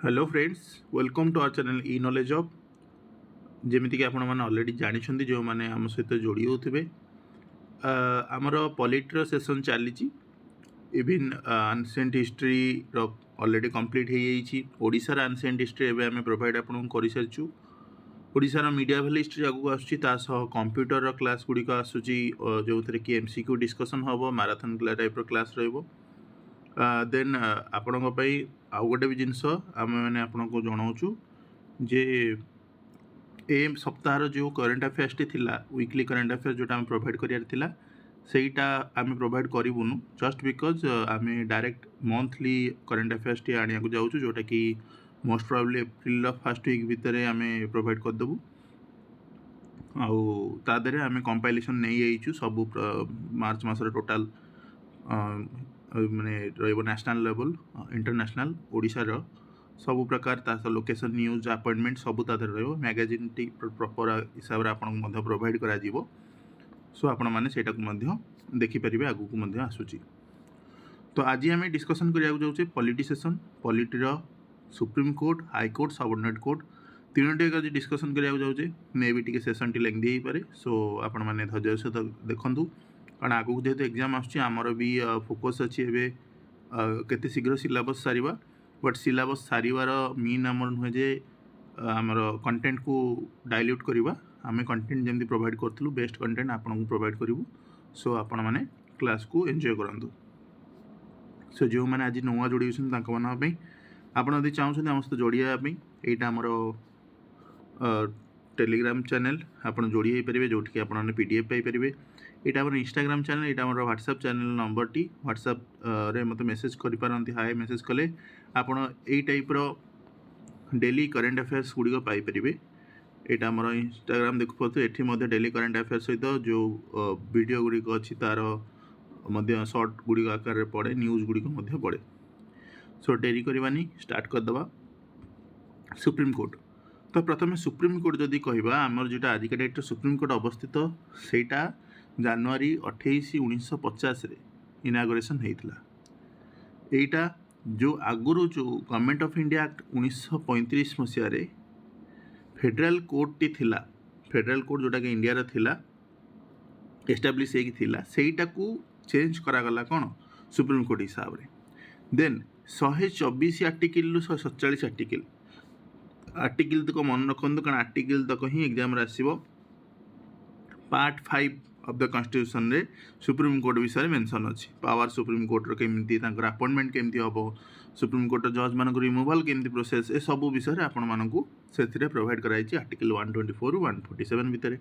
Hello friends, welcome to our channel Eknowledgehub। जमीक आपण मैंने अलरेडी जानते जो मैंने आम सहित जोड़ी होते आमर पॉलिटर सेशन चली even ancient history already complete हो जाइए। ओडिशार एनसेंट हिस्ट्री एवं आम प्रोवाइड आपको कर सारी। ओडिशार मीडिया भैल हिस्ट्री आगू आस कंप्यूटर क्लास गुड़िक आसूँ जो थे कि MCQ डिस्कसन हम मैराथन टाइप क्लास रही। देन आपण आउ गोटे भी जिनस आम मैंने आपको जनाऊँ जे ए सप्ताह जो करंट अफेयर्स टी थिला वीकली करंट अफेयर्स जोटा आम प्रोवाइड करार सेटा आम प्रोवाइड करूँ जस्ट बिकज आम डायरेक्ट मंथली करंट अफेयर्स टी आने जाऊँ जोटा कि most probably April first week भितर आम प्रोवाइड करदेबू। आदे आम कंपाइलेसन नहीं जाइछु सब मार्च मसर टोटाल माने नेशनल लेवल इंटरनेशनल ओडिशार सब प्रकार लोकेशन न्यूज अपॉइंटमेंट सब रो मैगजीन टी प्रॉपर हिसाब से आपको प्रोवाइड करा जीवो। सो आपण मैंने सेटा को देखिपारे आगू को आसूची। तो आज आम डिस्कसन करिया जाऊे पॉलिटी सेशन पॉलिटीर supreme court high court subordinate court तीनोटी आज डिस्कसन करिया जाऊे। मे भी टी सेशन टी लेंदी हो पारे। सो आपण मैंने धैर्य सहित देखूँ कारण आगू जेहेतु एग्जाम आमर भी फोकस अच्छी केते शीघ्र सिलेबस सारिबा बट सिलेबस सारिबार मीन आमर नुहे जे आमर कंटेंट को डाइल्यूट करवा आम कंटेंट जमी प्रोवाइड करूँ बेस्ट कंटेंट आपन प्रोवाइड करूँ। सो आपण मैंने क्लास को एंजॉय करूँ। सो जो मैंने आज नुआ जोड़ी होती आपड़ चाहते आम सहित जोड़ापी यहाँ आमर टेलीग्राम चैनल आपड़ जोड़ी हो पारे जोटि आप PDF पाइपर। यहाँ आम इंस्टाग्राम चैनल यहाँ आम WhatsApp channel number T WhatsApp रे मत मेसेज करें हाय मेसेज कले आपड़ यही टाइप्र डेली करेन्ट अफेयर्स गुड़िक पाइपर। यहाँ आम इंस्टाग्राम देखु ये डेली करेन्ट अफेयर्स सहित जो वीडियो गुड़िक अच्छी तार सर्ट गुड़िक आकार पड़े न्यूज गुड़िक पड़े। सो डेरी करवानी स्टार्ट करदे। सुप्रीम कोर्ट तो प्रथम सुप्रीम कोर्ट जदि कहवा आमर जो आज का डेट सुप्रीम कोर्ट अवस्थित सेटा जनवरी 28 1950 इनागोरेसन होता। यहाँ जो आगुरी जो government of India act 1935 Masih federal court T थिला फेडरल कोर्ट जोटा कि इंडिया थिला एस्टाब्लिश होता को चेंज करागला कौन सुप्रीम कोर्ट हिसाब से। देन 124 आर्टिकल 147 आर्टिकल आर्टिकल तक मन रखु कारण आर्टिकल तक ही एग्जाम आसो। पार्ट 5 ऑफ द कॉन्स्टिट्यूशन रे सुप्रीम कोर्ट विषय मेंशन अच्छी पावर सुप्रीम कोर्ट रो केमती अपॉइंटमेंट केमती हम सुप्रीम कोर्ट जज मान रिमूवाल केमती प्रोसेस ए सब विषय आपण मानकू से प्रोवाइड कराई आर्टिकल 124 147 भितर।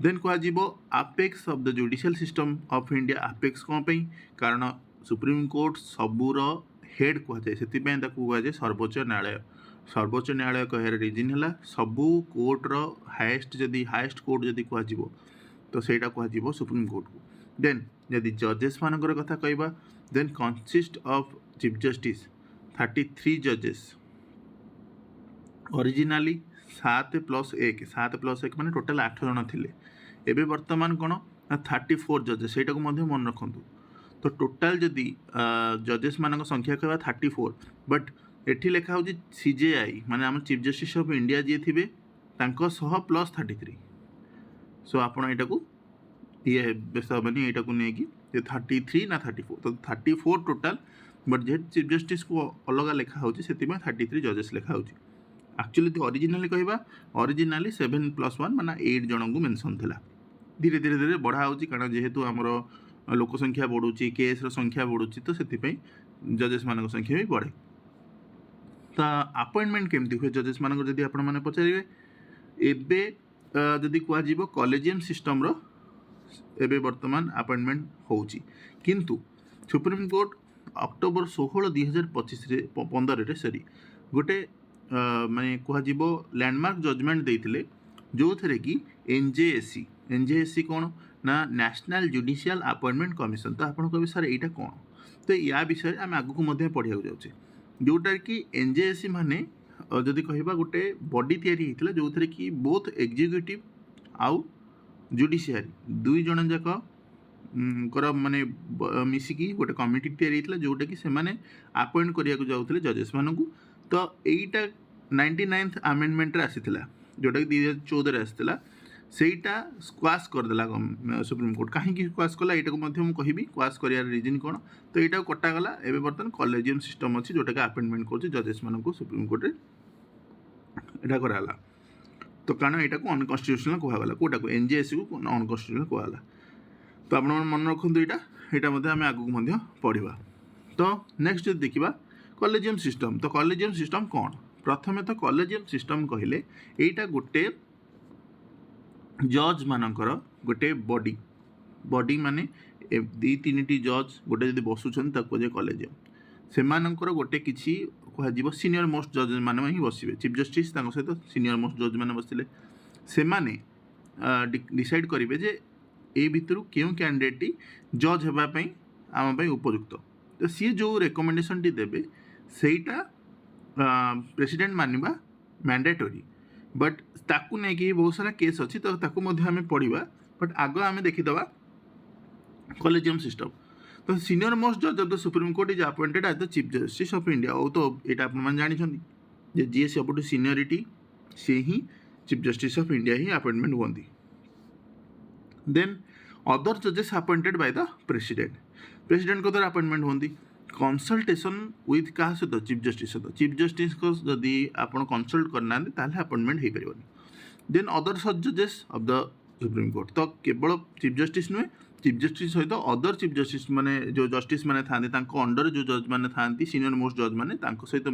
देन कह apex of the judicial system of India apex कौन पे कारण सुप्रीम कोर्ट सबूर हेड कहुए से कहुए सर्वोच्च न्यायालय। सर्वोच्च न्यायालय कह रिजन है सबू कोर्टर हाएस्ट जदि हाएस्ट कोर्ट जदि कह तो सेटा कह सुप्रीम कोर्ट को। देन जदि जजेस मानकर कथा कहबा then consist of chief justice 33 जजेस ओरिजिनली 7+1 माने टोटाल 8 जन थिले। एबे वर्तमान कौन 34 जजेस सेटा को मन रखु। तो टोटाल जदि जजेस मान संख्या कहवा 34 बट एठी लेखा हो CJI माने आम चीफ जस्टिस ऑफ इंडिया जी थे +33। सो आपड़ यहाँ को ये बेस हेनी यहाँ को लेकिन 33 ना 34 तो 34 total but J chief justice को अलग लिखा हो 33 जजेस लिखा हो। एक्चुअली ओरिजिनली कहवा ओरिजिनली 7+1 माने 8 जन को मेंशन थिला। धीरे धीरे धीरे बढ़ा हो कारण जेहेतु आमर लोक संख्या बढ़ुची केस संख्या बढ़ुची तो से जजेस मान संख्या भी बढ़े। तो अपॉइंटमेंट केमती हुए जजेस मान जदि आपण मैंने पचारे एबे जदि कह कॉलेजियम सिस्टम रो एबे वर्तमान अपॉइंटमेंट होउची किंतु सुप्रीम कोर्ट अक्टोबर 16 2025 सरी गोटे माने कह लैंडमार्क जजमेंट देते जो थे कि NJSC कौन ना नेशनल जुडिशियल अपॉइंटमेंट कमिशन। तो आपन कहे सर यहाँ कौन तो या विषय आम आगू को पढ़ा जाऊे जोटा कि NJSC माने जदि कहबा गोटे बॉडी तैयारी होता जो थे कि बोथ एग्जीक्यूटिव आउ जुडिशियरी दुई जन जाक माने मिसिकी गोटे कमिटी तैयारी होता जोटा कि से अपॉइंट करिया जाऊे जजेस मानू तो यहीटा 99th आमेंडमेंट आसीथिला जोटा कि 2014 आसीथिला सेटा स्क्वाश करदेला सुप्रीम कोर्ट कहीं स्क्वाश कला यहाँ को कहि क्वाश कर रिजन कौन तो यहाँ कटागला एवं बर्तमान कॉलेजियम सिस्टम अच्छी जोटा कि अपॉइंटमेंट कर जजेस मान सुप्रीम कोर्ट यहाँ कराला तो कारण यहाँ को अनकन्स्टिट्यूशनल कहगला कौटा को एनजेएससी को अनकन्स्टिट्यूशनल कहगला तो आप मन रखु यहाँ आम आगे पढ़ा तो नेक्स्ट जो देखा कॉलेजियम सिस्टम तो कॉलेजियम सिस्टम कौन प्रथम तो कॉलेजियम सिस्टम कहले यहाँ गोटे जज मानकर गोटे बॉडी बॉडी माने दी तीन जज गोटे जब बसुन कहुए कॉलेजियम से गोटे किसी कह सीनियर मोस्ट जज मैंने ही बसवे चीफ जस्टिस सहित सीनियर मोस्ट जज मैंने बसते से डिसाइड करेंगे जे ए भितर क्यों कैंडिडेट जज होगापी आम उपयुक्त तो सी जो रेकमेंडेशन टी देवे सेटा प्रेसिडेंट मानवा मैंडेटरी बट ताकू नहीं कि बहुत सारा केस अच्छी तो आम पढ़ा बट आग आम देखीदे कॉलेजियम सिस्टम तो सीनियर मोस्ट जज of the supreme court is appointed as the chief justice of India और तो यहाँ आप जानते जी सब सीनियरिटी से ही चीफ जस्टिस ऑफ इंडिया ही अपॉइंटमेंट हुई देन अदर जजेस अपॉइंटेड बाय द प्रेसिडेंट को द्वारा अपॉइंटमेंट होती कंसल्टेशन विथ क्या सहित चीफ जस्टिस को जदि आप कंसल्ट करना अपॉइंटमेंट हो पारे देन अदर जजेस ऑफ द सुप्रीम कोर्ट तो केवल चीफ जस्टिस नुहे चीफ जस्टिस सहित अदर चीफ जस्टिस माने जो जस्टिस माने था अंडर जो जज माने था सीनियर मोस्ट जज माने सहित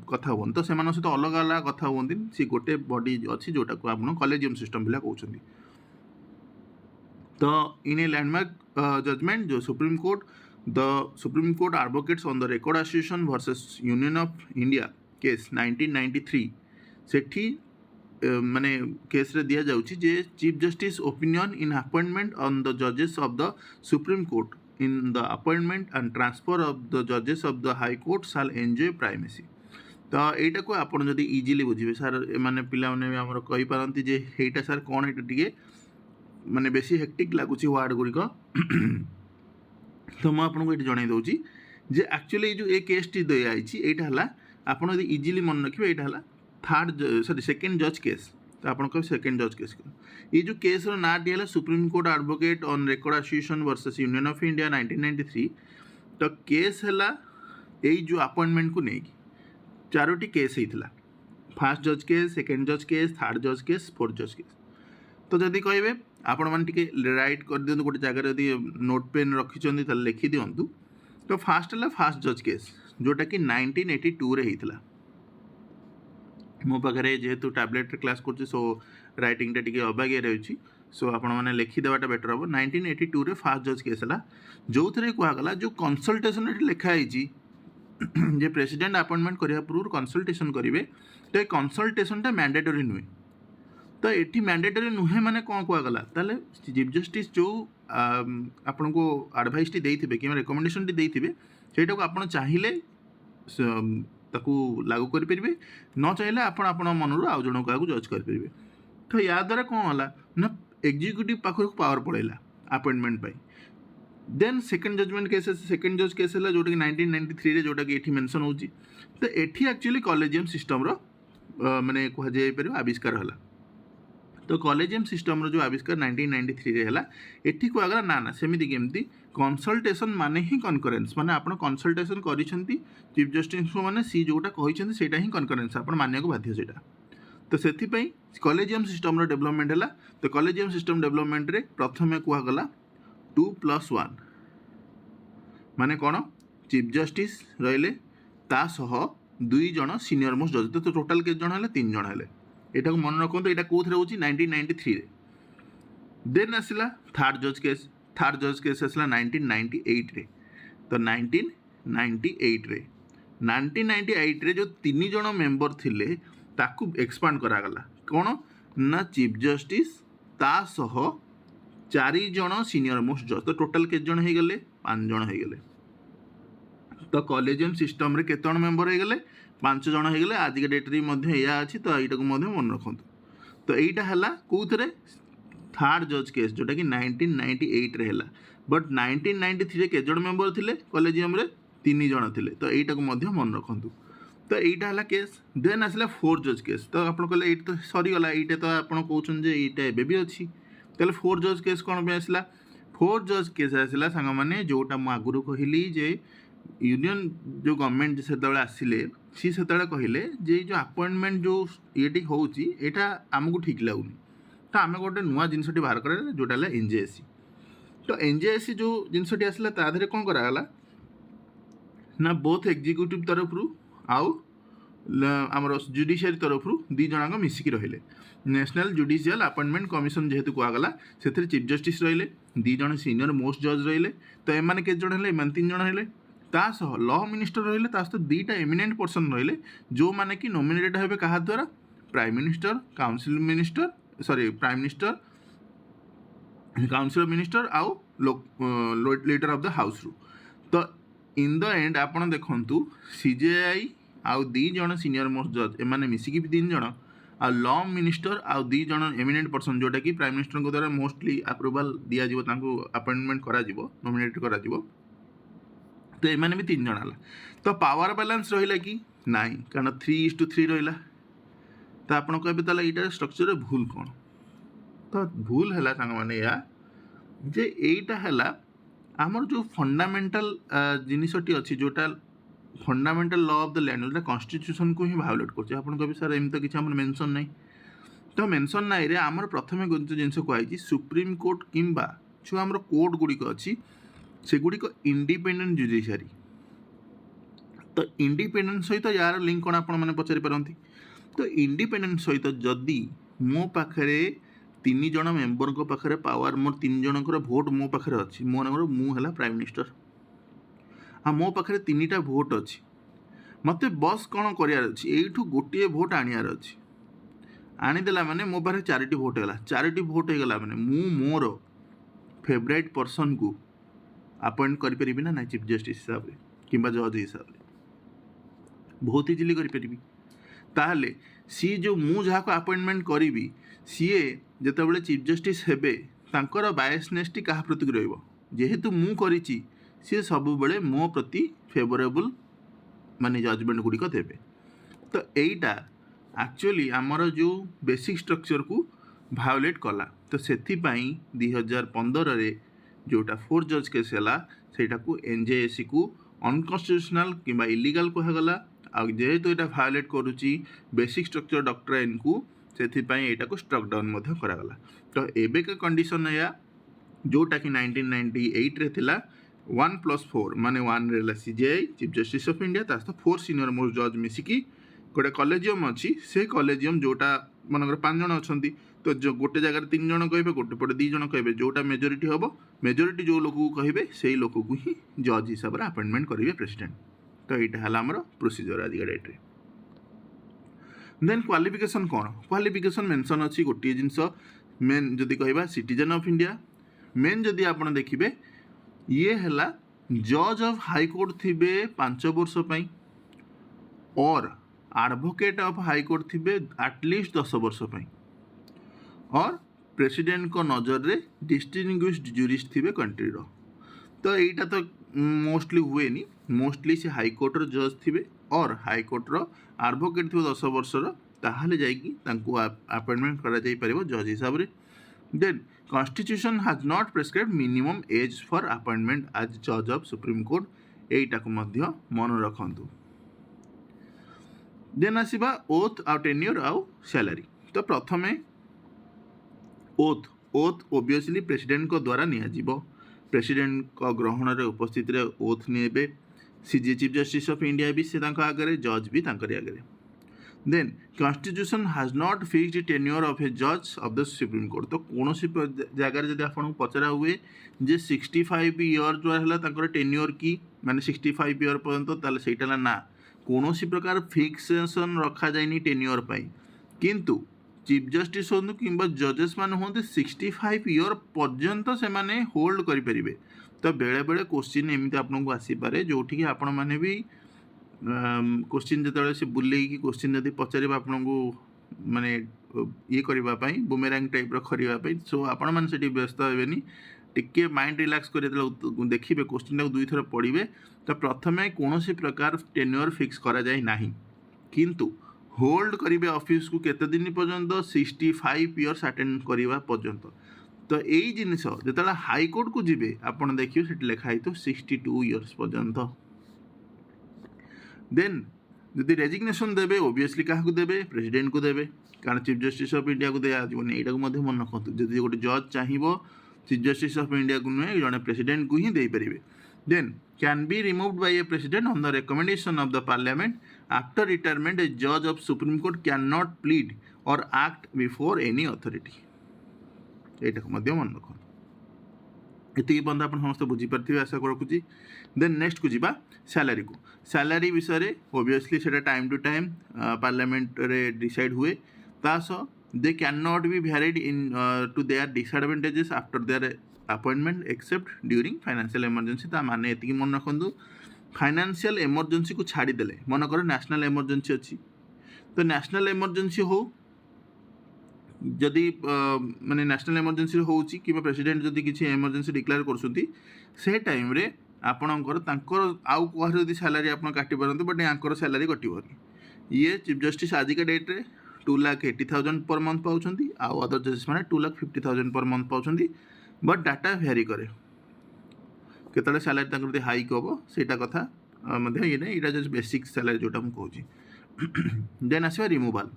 कथा हुआ तो से सहित अलग अलग कथा हुआ सी गोटे बॉडी अच्छी जोटा को आप कॉलेजियम सिस्टम भी कहते तो इन ए लैंडमार्क जजमेंट जो supreme court advocates on the record association versus union of India case 1993 सेठी माने केस रे दिया जाउची जे chief justice opinion in appointment on the जजेस of the supreme court in the appointment and transfer of the जजेस of the high court shall enjoy primacy तो यहाँ को आप जब इजिली बुझे सार माने पिला माने आमर कहि पारंती जे हेटा सार कौन एटा टिके माने बेसी हेक्टिक लगुच वार्ड गुड़िक तो मुझे ये जन दूसरी जे एक्चुअली जो ये केस टी दिखाई यहाँ आप इजिली मन रखिए यहाँ थर्ड सेकेंड जज केस तो आप कह सेकेंड जज केस ये जो केस ना टी है supreme court advocate on record association versus union of India 1993 तो केस है यही जो अपॉइंटमेंट को लेकिन चारोटी केस होता फर्स्ट जज केस सेकेंड जज केस थर्ड जज केस फोर्थ जज केस तो जदि कहे आपण मैंने राइट कर दिखाँ गोटे जगह जदि नोट पेन रखिंट लिखि दिंतु तो फास्ट है फास्ट जज केस जोटा कि 1982 रे होता मो पाखे जेहेतु टैबलेट क्लास कर सो राइटिंग टी अबागिया रही सो आपण मैंने लिखिदेटा बेटर हम 1982 रे फास्ट जज केस है जो थे कहगला जो कंसल्टेशन लिखाई जे प्रेसिडेंट अपॉइंटमेंट करने पूर्व कंसल्टेशन करेंगे तो ये कंसल्टेशनटा मैंडेटरी नुहे तो ये मैंडेटरी नुहे माने कौन कहगला ताले चीफ जस्टिस जो आपन को एडवाइस टी देइथिबे कि रिकमेंडेशन टी देइथिबे सेटा को आपण चाहिए ताकू लागू करें न चाहिए आपण मनरू आउ जन को जज करेंगे तो या द्वारा कौन है ना एग्जीक्यूटिव पाखक पावर पड़ेगा अपॉइंटमेंट पाई then second judgement case second जज केस है जोटा कि 1993 जोटा कि ये मेंशन होची तो ये एक्चुअली कॉलेजियम सिस्टम रो माने कह जाय परिबा आविष्कार हला तो कॉलेजियम सिस्टम रो जो आविष्कार 1993 रे हला एठी को अगर ना सेमिति केमती कंसल्टेशन माने ही कनकरेंस माने आपण कंसल्टेशन करिसेंती चीफ जस्टिस को माने सी जोटा कहिसेंती सेटा ही कनकरेंस आपण मानिया को बाध्य सेटा तो सेथि पई कॉलेजियम सिस्टम रो डेवलपमेंट हला तो कॉलेजियम सिस्टम डेवलपमेंट रे प्रथमे कुआ गला 2+1 माने कौन चीफ जस्टिस रहिले ता सह 2 जन सीनियर मोस्ट जज तो टोटाल के जन है 3 जन है यहाँ को मन रखते यहाँ कौन हो 1993 देन आसला थर्ड जज केस आसला 1998 रे तो 1998 रे जो 3 जन मेंबर थिले ताकू एक्सपांड करागला कौन ना चीफ जस्टिस ता सह 4 जन सीनियर मोस्ट जज तो टोटाल के जन हो गले 5 जन हो गले तो कॉलेजियम सिस्टम रे केते जन मेंबर हो गले 5 जन हो गले आज के डेट रे मध्य या अछि तो एटा को मध्य मन रखंतु तो एटा हला कोथरे थर्ड जज केस जोटा कि 1998 रे हला बट 1993 रे के जन मेंबर थिले कॉलेजियम रे 3 जन थिले तो एटा को मध्य मन रखंतु तो এইটা ହେଲା କେସ୍। ଦେନ୍ ଆସିଲା 4 ଜଜ୍ କେସ୍। ତ ଆପଣ କହିଲେ ଏଇଠି ତ ସରିଗଲା, ଏଇଟା ତ ଆପଣ କହୁଛନ୍ତି ଯେ ଏଇଟା ଏବେ ବି ଅଛି। ତାହେଲେ 4 ଜଜ୍ କେସ୍ କ'ଣ ପାଇଁ ଆସିଲା? 4 ଜଜ୍ କେସ୍ ଆସିଲା ସାଙ୍ଗମାନେ, ଯେଉଁଟା ମୁଁ ଆଗରୁ କହିଲି ଯେ ୟୁନିୟନ୍ ଯେଉଁ ଗଭର୍ଣ୍ଣମେଣ୍ଟ ସେତେବେଳେ ଆସିଲେ, ସିଏ ସେତେବେଳେ କହିଲେ ଯେ ଯେଉଁ ଆପଏଣ୍ଟମେଣ୍ଟ ଯେଉଁ ଇଏଟି ହେଉଛି ଏଇଟା ଆମକୁ ଠିକ୍ ଲାଗୁନି। ତ ଆମେ ଗୋଟେ ନୂଆ ଜିନିଷଟି ବାହାର କରାଗଲା, ଯେଉଁଟା ହେଲା NJSC। ତ NJSC ଯେଉଁ ଜିନିଷଟି ଆସିଲା ତା ଦେହରେ କ'ଣ କରାଗଲା ନା ବୋଥ୍ ଏକ୍ଜିକ୍ୟୁଟିଭ୍ ତରଫରୁ ଆଉ ଆମର ଜୁଡ଼ିସିଆରୀ ତରଫରୁ ଦୁଇ ଜଣଙ୍କ ମିଶିକି ରହିଲେ। ନ୍ୟାସନାଲ୍ ଜୁଡ଼ିସିଆଲ୍ ଆପଏଣ୍ଟମେଣ୍ଟ କମିଶନ୍ ଯେହେତୁ କୁହାଗଲା, ସେଥିରେ ଚିଫ୍ ଜଷ୍ଟିସ୍ ରହିଲେ, ଦୁଇ ଜଣ ସିନିୟର ମୋଷ୍ଟ ଜଜ୍ ରହିଲେ। ତ ଏମାନେ କେତେ ଜଣ ହେଲେ? ଏମାନେ 3 ଜଣ ହେଲେ। ତା ସହ ଲ ମିନିଷ୍ଟର ରହିଲେ, ତା ସହିତ 2ଟା ଏମିନେଣ୍ଟ ପର୍ସନ୍ ରହିଲେ, ଯେଉଁମାନେ କି ନୋମିନେଟ୍ ହେବେ କାହା ଦ୍ୱାରା? Prime minister, council minister, Prime minister, council minister ଆଉ ଲିଡର ଅଫ୍ ଦ ହାଉସ୍ରୁ। ତ ଇନ୍ ଦ ଏଣ୍ଡ ଆପଣ ଦେଖନ୍ତୁ CJI ଆଉ 2 ଜଣ ସିନିୟର ମୋଷ୍ଟ ଜଜ୍, ଏମାନେ ମିଶିକି ବି 3 ଜଣ, ଆଉ ଲ ମିନିଷ୍ଟର ଆଉ 2 ଜଣ ଏମିନେଣ୍ଟ ପର୍ସନ୍, ଯେଉଁଟାକି ପ୍ରାଇମ୍ ମିନିଷ୍ଟରଙ୍କ ଦ୍ୱାରା ମୋଷ୍ଟଲି ଆପ୍ରୁଭାଲ୍ ଦିଆଯିବ, ତାଙ୍କୁ ଆପଏଣ୍ଟମେଣ୍ଟ କରାଯିବ, ନୋମିନେଟ୍ କରାଯିବ। ତ ଏମାନେ ବି 3 ଜଣ ହେଲା। ତ ପାୱାର ବାଲାନ୍ସ ରହିଲା କି? ନାହିଁ, କାରଣ 3:3 ରହିଲା। ତ ଆପଣ କହିବେ ତାହେଲେ ଏଇଟାର ଷ୍ଟ୍ରକ୍ଚରରେ ଭୁଲ କ'ଣ? ତ ଭୁଲ ହେଲା ସାଙ୍ଗମାନେ ଏହା ଯେ ଏଇଟା ହେଲା ଆମର ଯେଉଁ ଫଣ୍ଡାମେଣ୍ଟାଲ ଜିନିଷଟି ଅଛି, ଯେଉଁଟା fundamental law of the land, ଯେଉଁଟା କନଷ୍ଟିଟ୍ୟୁସନକୁ ହିଁ ଭାଓଲେଟ୍ କରୁଛି। ଆପଣ କହିବେ ସାର୍ ଏମିତି ତ କିଛି ଆମର ମେନସନ୍ ନାହିଁ। ତ ମେନସନ୍ ନାହିଁରେ ଆମର ପ୍ରଥମେ ଜିନିଷ କୁହାଯାଇଛି ସୁପ୍ରିମକୋର୍ଟ କିମ୍ବା ଯେଉଁ ଆମର କୋର୍ଟ ଗୁଡ଼ିକ ଅଛି ସେଗୁଡ଼ିକ ଇଣ୍ଡିପେଣ୍ଡେଣ୍ଟ ଜୁଡ଼ିସିଆରୀ। ତ ଇଣ୍ଡିପେଣ୍ଡେଣ୍ଟ ସହିତ ୟାର ଲିଙ୍କ କ'ଣ ଆପଣମାନେ ପଚାରିପାରନ୍ତି? ତ ଇଣ୍ଡିପେଣ୍ଡେଣ୍ଟ ସହିତ ଯଦି ମୋ ପାଖରେ 3 ଜଣ ମେମ୍ବରଙ୍କ ପାଖରେ ପାୱାର, ମୋର 3 ଜଣଙ୍କର ଭୋଟ୍ ମୋ ପାଖରେ ଅଛି, ମନେକର ମୁଁ ହେଲା ପ୍ରାଇମ୍ ମିନିଷ୍ଟର, ଆଉ ମୋ ପାଖରେ 3ଟା ଭୋଟ୍ ଅଛି, ମୋତେ ବସ୍ କ'ଣ କରିବାର ଅଛି? ଏଇଠୁ ଗୋଟିଏ ଭୋଟ୍ ଆଣିବାର ଅଛି। ଆଣିଦେଲା ମାନେ ମୋ ପାଖରେ 4ଟି ଭୋଟ୍ ହେଇଗଲା। 4ଟି ଭୋଟ୍ ହେଇଗଲା ମାନେ ମୁଁ ମୋର ଫେଭରାଇଟ୍ ପର୍ସନ୍କୁ ଆପଏଣ୍ଟ କରିପାରିବି ନା ନାହିଁ ଚିଫ୍ ଜଷ୍ଟିସ୍ ହିସାବରେ କିମ୍ବା ଜଜ୍ ହିସାବରେ? ବହୁତ ଇଜିଲି କରିପାରିବି। ତାହେଲେ ସିଏ ଯେଉଁ ମୁଁ ଯାହାକୁ ଆପଏଣ୍ଟମେଣ୍ଟ କରିବି, ସିଏ ଯେତେବେଳେ ଚିଫ୍ ଜଷ୍ଟିସ୍ ହେବେ ତାଙ୍କର ବାୟସନେସ୍ଟି କାହା ପ୍ରତି ରହିବ? ଯେହେତୁ ମୁଁ କରିଛି, ସିଏ ସବୁବେଳେ ମୋ ପ୍ରତି ଫେଭରେବୁଲ୍ ମାନେ ଜଜମେଣ୍ଟ ଗୁଡ଼ିକ ଦେବେ। ତ ଏଇଟା ଆକ୍ଚୁଆଲି ଆମର ଯେଉଁ ବେସିକ୍ ଷ୍ଟ୍ରକ୍ଚରକୁ ଭାଓଲେଟ୍ କଲା। ତ ସେଥିପାଇଁ 2015ରେ ଯେଉଁଟା 4 ଜଜ୍ କେସ୍ ହେଲା, ସେଇଟାକୁ NJSCକୁ ଅନକନଷ୍ଟିଟ୍ୟୁସନାଲ୍ କିମ୍ବା ଇଲିଗାଲ୍ କୁହାଗଲା। ଆଉ ଯେହେତୁ ଏଇଟା ଭାଓଲେଟ୍ କରୁଛି ବେସିକ୍ ଷ୍ଟ୍ରକ୍ଚର ଡକ୍ଟ୍ରାଇନ୍କୁ, ସେଥିପାଇଁ ଏଇଟାକୁ ଷ୍ଟ୍ରକ୍ ଡାଉନ୍ ମଧ୍ୟ କରାଗଲା। ତ ଏବେକା କଣ୍ଡିସନ୍ ଏଇଆ, ଯେଉଁଟାକି 1998ରେ ଥିଲା 1+4 ମାନେ 1ରେ ହେଲା CJI chief justice of India, ତା ସହିତ 4 ସିନିୟର ମୋଷ୍ଟ ଜଜ୍ ମିଶିକି ଗୋଟେ କଲେଜିୟମ୍ ଅଛି। ସେ କଲେଜିୟମ୍ ଯେଉଁଟା ମନେକର 5 ଜଣ ଅଛନ୍ତି, ତ ଗୋଟେ ଜାଗାରେ 3 ଜଣ କହିବେ, ଗୋଟେ ପଟେ 2 ଜଣ କହିବେ, ଯେଉଁଟା ମେଜରିଟି ହେବ, ମେଜରିଟି ଯେଉଁ ଲୋକକୁ କହିବେ ସେଇ ଲୋକକୁ ହିଁ ଜଜ୍ ହିସାବରେ ଆପଏଣ୍ଟମେଣ୍ଟ କରିବେ ପ୍ରେସିଡେଣ୍ଟ। ତ ଏଇଟା ହେଲା ଆମର ପ୍ରୋସିଜର ଆଜିକା ଡେଟ୍ରେ। ଦେନ୍ କ୍ୱାଲିଫିକେସନ୍ କ'ଣ? କ୍ୱାଲିଫିକେସନ୍ ମେନସନ୍ ଅଛି ଗୋଟିଏ ଜିନିଷ, ମେନ୍ ଯଦି କହିବା ସିଟିଜେନ୍ ଅଫ୍ ଇଣ୍ଡିଆ। ମେନ୍ ଯଦି ଆପଣ ଦେଖିବେ, ଇଏ ହେଲା ଜଜ୍ ଅଫ୍ ହାଇକୋର୍ଟ ଥିବେ 5 ବର୍ଷ ପାଇଁ, ଅର୍ ଆଡ଼ଭୋକେଟ୍ ଅଫ୍ ହାଇକୋର୍ଟ ଥିବେ ଆଟଲିଷ୍ଟ 10 ବର୍ଷ ପାଇଁ, ଅର୍ ପ୍ରେସିଡେଣ୍ଟଙ୍କ ନଜରରେ ଡିଷ୍ଟିଂଗୁଇଶ୍ଡ ଜୁରିଷ୍ଟ ଥିବେ କଣ୍ଟ୍ରିର। ତ ଏଇଟା ତ ମୋଷ୍ଟଲି ହୁଏନି, ମୋଷ୍ଟଲି ସେ ହାଇକୋର୍ଟର ଜଜ୍ ଥିବେ ଅର୍ ହାଇକୋର୍ଟର ଆଡ଼ଭୋକେଟ୍ ଥିବ 10 ବର୍ଷର, ତାହେଲେ ଯାଇକି ତାଙ୍କୁ ଆପଏଣ୍ଟମେଣ୍ଟ କରାଯାଇପାରିବ ଜଜ୍ ହିସାବରେ। Then constitution has not prescribe minimum age for appointment as ଜଜ୍ ଅଫ୍ ସୁପ୍ରିମକୋର୍ଟ। ଏଇଟାକୁ ମଧ୍ୟ ମନେ ରଖନ୍ତୁ। ଦେନ୍ ଆସିବା ଓଥ୍ ଆଉ ଟେନ୍ୟୁର୍ ଆଉ ସ୍ୟାଲାରୀ। ତ ପ୍ରଥମେ ଓଥ୍ ଓବିୟସଲି ପ୍ରେସିଡେଣ୍ଟଙ୍କ ଦ୍ୱାରା ନିଆଯିବ। ପ୍ରେସିଡେଣ୍ଟଙ୍କ ଗ୍ରହଣରେ ଉପସ୍ଥିତିରେ ଓଥ୍ ନେବେ। ଚିଫ୍ ଜଷ୍ଟିସ୍ ଅଫ୍ ଇଣ୍ଡିଆ ବି ସେ ତାଙ୍କ ଆଗରେ, ଜଜ୍ ବି ତାଙ୍କରି ଆଗରେ। Then constitution has not fixed tenure of a ଜଜ୍ ଅଫ୍ ଦ ସୁପ୍ରିମକୋର୍ଟ। ତ କୌଣସି ଜାଗାରେ ଯଦି ଆପଣଙ୍କୁ ପଚରା ହୁଏ ଯେ 65 ଇୟର୍ ଯେଉଁ ହେଲା ତାଙ୍କର ଟେନ୍ୟୁର୍ କି ମାନେ 65 ଇୟର୍ ପର୍ଯ୍ୟନ୍ତ, ତାହେଲେ ସେଇଟା ହେଲା ନା, କୌଣସି ପ୍ରକାର ଫିକ୍ସେସନ୍ ରଖାଯାଇନି ଟେନ୍ୟୁର୍ ପାଇଁ। କିନ୍ତୁ ଚିଫ୍ ଜଷ୍ଟିସ୍ ହୁଅନ୍ତୁ କିମ୍ବା ଜଜେସ୍ ମାନେ ହୁଅନ୍ତୁ, 65 ଇୟର୍ ପର୍ଯ୍ୟନ୍ତ ସେମାନେ ହୋଲ୍ଡ କରିପାରିବେ। ତ ବେଳେବେଳେ କୋଶ୍ଚିନ୍ ଏମିତି ଆପଣଙ୍କୁ ଆସିପାରେ ଯେଉଁଠିକି ଆପଣମାନେ ବି କୋଶ୍ଚିନ୍ ଯେତେବେଳେ ସେ ବୁଲେଇକି କୋଶ୍ଚିନ୍ ଯଦି ପଚାରିବେ ଆପଣଙ୍କୁ ମାନେ ଇଏ କରିବା ପାଇଁ, ବୁମେରାଙ୍ଗ ଟାଇପ୍ର କରିବା ପାଇଁ, ସୋ ଆପଣମାନେ ସେଠି ବ୍ୟସ୍ତ ହେବେନି, ଟିକେ ମାଇଣ୍ଡ ରିଲାକ୍ସ କରି ଯେତେବେଳେ ଦେଖିବେ କୋଶ୍ଚିନ୍ଟାକୁ 2 ଥର ପଢ଼ିବେ। ତ ପ୍ରଥମେ କୌଣସି ପ୍ରକାର ଟେନ୍ୟୁର୍ ଫିକ୍ସ କରାଯାଇ ନାହିଁ। किंतु होल्ड करेंगे ऑफिस को केते दिन पर्यंत 65 इयर्स अटेंड करवा पर्यंत। तो यही जिनस जो हाईकोर्ट को जी आप देखिए से लिखाई तो 62 इयर्स पर्यंत। देन जदि रेजिग्नेशन देवे ओबियसली क्या देवे प्रेसिडेंट को देवे कारण चीफ जस्टिस ऑफ इंडिया को दिजावन यहाँ मन रखु जब गोटे जज चाहिए चीफ जस्टिस ऑफ इंडिया को नुहे जड़े प्रेसिडेंट को ही दे पारे। Then can be removed by a president on the recommendation of the parliament after retirement a जज of supreme court cannot plead or act before any authority. यहाँ मन रखु ये बंद आप समस्त बुझीपारे आशा रखुच्छी। देन नेक्स्ट को जीवा सैलरी को। सैलरी विषय ओबियसली से टाइम टू टाइम पार्लियामेंट रे डिसाइड हुए तासह they cannot be varied into their disadvantages after their appointment except during financial emergency. ता माने एतिकी मन रखु फाइनेंशियल इमरजेंसी को छाड़ीदे मनकर नेशनल इमरजेंसी अच्छी तो नेशनल इमरजेंसी हो जदि माने नेशनल इमरजेंसी होउची कि प्रेसिडेंट जदि किसी इमरजेंसी डिक्लेयर करछुंती से टाइम रे आपणकर तांकर आउ कहर जदि सैलरी आप काटि पारंतु बट यांकर सैलरी कटिबनी। ये चीफ जस्टिस आज का डेट रे 2,80,000 पर मंथ पाउछंती आउ अदर जजेस माने 2,50,000 पर मंथ पाउछंती बट डाटा वेरी करे केतले सैलरी तांकर जदि हाइक होबो सेटा कथा मध्ये ये नै इटा जस्ट बेसिक सैलरी जोटा हम कहूची। देन आसीबा रिमूवाल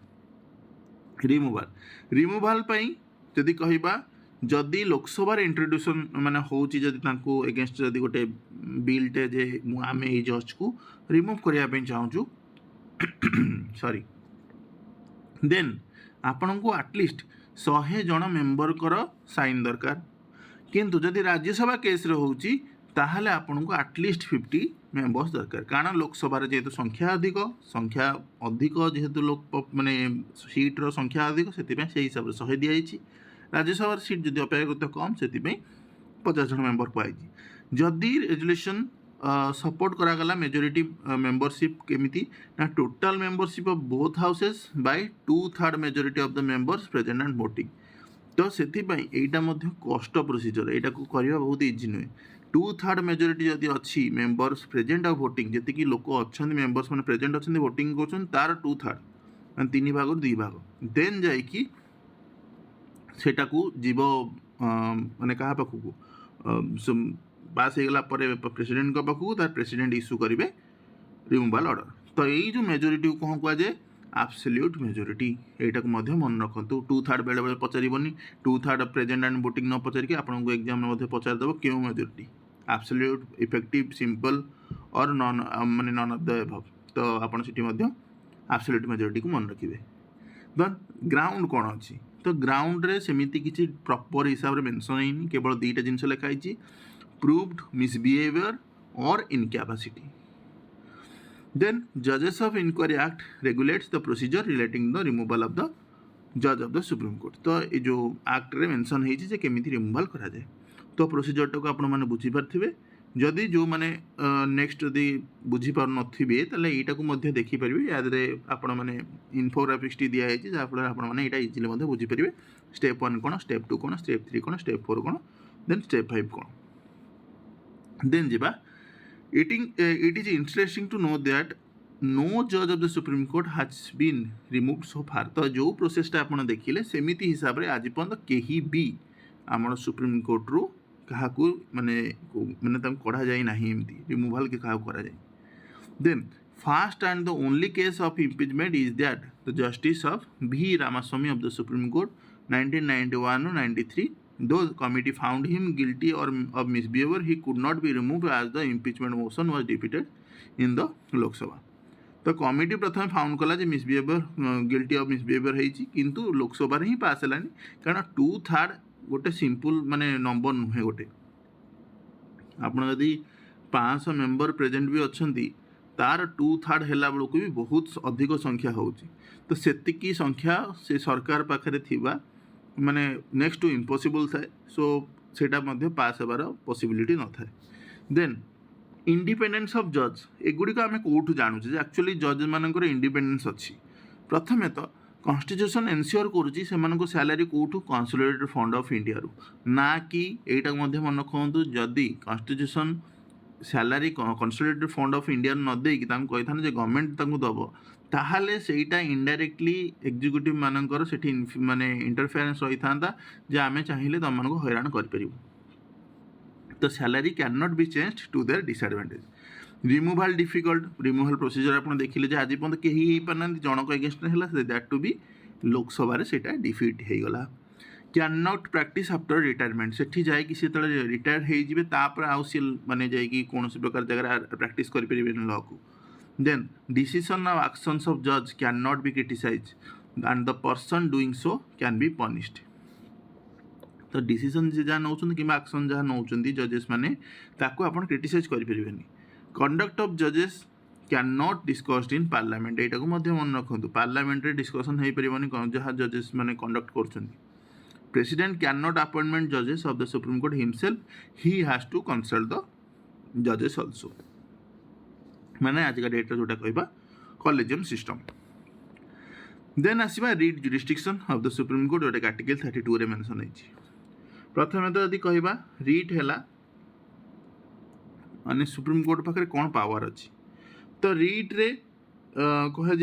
जदि कहबा जदि लोकसभा इंट्रोड्यूसन माने होची जदि तांको अगेंस्ट जदि गोटे बिलटे जे आम ए जज को रिमूव करने चाहूँ सॉरी देन आपण को एटलिस्ट 100 जन मेंबर कर साइन दरकार किंतु जदि राज्यसभा केस रे होची ताहले आपण को एटलिस्ट 50 मेंबर्स दरकार कारण लोकसभा जेहेतु संख्या अधिक जेहेतु लोक माने सीट रो संख्या अधिक से हिसाब से 100 दिखाई। राज्यसभा सीट जदि अपेक्षाकृत कम से 50 जन मेंबर पाई जदि रेजुलेशन सपोर्ट करागला मेजोरिटी मेंबरशिप केमिति ना total membership of both houses by 2/3 majority of the members present and voting. तो से कष्ट प्रोसीजर यहाँ को करवा बहुत इजी नुहे 2/3 मेजोरिटी जदि अच्छी मेंबर्स प्रेजेंट और वोटिंग जी लोक अच्छा मेंबर्स मैंने प्रेजेंट अच्छा वोटिंग कर तार 2/3 मान 3 भाग 2 भाग देन जाकि सेटा को जीव माने क्या पाखक पास होगा प्रेसिडेंट पाखक तार प्रेसिडेंट इश्यू करेंगे रिमूवाल ऑर्डर। तो यही जो मेजोरिटी को कौन कहुए एब्सोल्यूट मेजोरिटी यहाँ को मन रखु 2/3 बेले बेले पचारबनी 2/3 प्रेजेंट एंड वोटिंग न पचारिक आपको एग्जाम में पचारदेव क्यों मेजोरिटी एब्सोल्यूट इफेक्टिव सिंपल और नॉन माने नॉन ऑफ द अबव। तो आपड़ से एब्सोल्यूट मेजोरिटी को मन रखिए। देन ग्राउंड कौन अच्छी तो ग्राउंड रे सेमिति किसी प्रॉपर हिसाब से मेंशन नहीं केवल 2टा जिनस लिखाई प्रूव्ड मिसबिहेवियर और इनकैपेसिटी। देन जजेस of inquiry act regulates the procedure relating the removal of the जज ऑफ द सुप्रीम कोर्ट। तो ये जो एक्ट रे मेंशन है केमिति रिमूवल करा जाए तो प्रोसीजर टाक आपण मैंने बुझीपारे जदि जो मैंने नेक्स्ट जदि बुझीपार नथिबे ताले एटा को मध्य देखि परिबे यादरे आपण माने इन्फोग्राफिक्स टी दिया है जहाँफल आपण मैंने यहाँ इजिली मध्य बुझीपारे स्टेप 1 कौन स्टेप 2 कौन स्टेप 3 कौन स्टेप 4 कौन देन स्टेप 5 कौन। देन जीवा it is interesting to know that no judge of the Supreme Court has been removed so far। तो जो प्रोसेसटा आप देखिले सेमिति हिसाब से आज पर्यंत कहीं भी आम सुप्रीम कोर्ट रु क्या माने माने कढ़ा जाए ना एमती रिमूवाल के क्या करा जाए। Then first and the only case of impeachment is that the justice of V Ramaswami of the supreme court 1991-93 though the committee found him guilty or of misbehavior he could not be removed as the impeachment motion was defeated in the Lok Sabha। तो committee प्रथम found कला misbehaviour guilty of misbehaviour होती किंतु लोकसभा ही पास है कारण 2/3 गोटे simple माने number नुहे गोटे आपड़ जदि 500 मेंबर प्रेजेंट भी अच्छा तार 2/3 है बेलू भी बहुत अधिक संख्या हो तो सेतिकी संख्या से सरकार पाखे थिबा माने नेक्स्ट टू इम्पॉसिबल थाए सो सेटा मध्य पास होबार पॉसिबिलिटी न थाए। देन इंडिपेंडेंस ऑफ जज एगुड़िक आम कौटू जानूचे एक्चुअली जज मानकर इंडिपेंडेंस अच्छी प्रथमे तो कॉन्स्टिट्यूशन एनश्योर करुच्ची से सैलरी कौटू कंसोलिडेटेड फंड ऑफ इंडिया रू ना कि एटा मन रखु जदि constitution salary consolidated fund of India न देकी कही था गवर्नमेंट दब ताहले सेटा इनडायरेक्टली एग्जीक्यूटिव मानकर सेठी माने इंटरफेरेंस रही था जे आमे चाहिए तुम मानको हैरान कर तो salary cannot be change to their disadvantage removal difficult removal procedure आप देखिले आज पर्यटन कहीं पाना जनक एगेन्स्ट है दैट टू बी लोकसभा से डिफिट हो गला cannot practice after retirement सेठी जाकि से रिटायर हो तापर आउ सी माने जाकि कौन प्रकार जगह प्रैक्टिस करें लॉ को then decision of actions of जज cannot be criticise and the person doing so can be punished तो डिसीजन जे जहाँ नौ कि एक्शन जहाँ नौ जजेस मैंने ताको आप क्रिटिसाइज करें कंडक्ट ऑफ जजेस can not discussed in parliament यहाँ को मन रखु पार्लियामेंट रे डिस्कसन हो पारे जहाँ जजेस मैंने कंडक्ट कर प्रेसिडेंट कैन नॉट अपॉइंटमेंट जजेस of the supreme court himself ही हैज टू कंसल्ट द जजेस ऑल्सो माने आज का डेट जोटा कहबा कॉलेजियम सिस्टम देन आसवा read jurisdiction of the supreme court जोटा आर्टिकल 32 रे मेंशन है प्रथम तो यदि कहबा रीट है माने सुप्रीम कोर्ट पाखे कौन पावर अच्छी तो रीट रे कह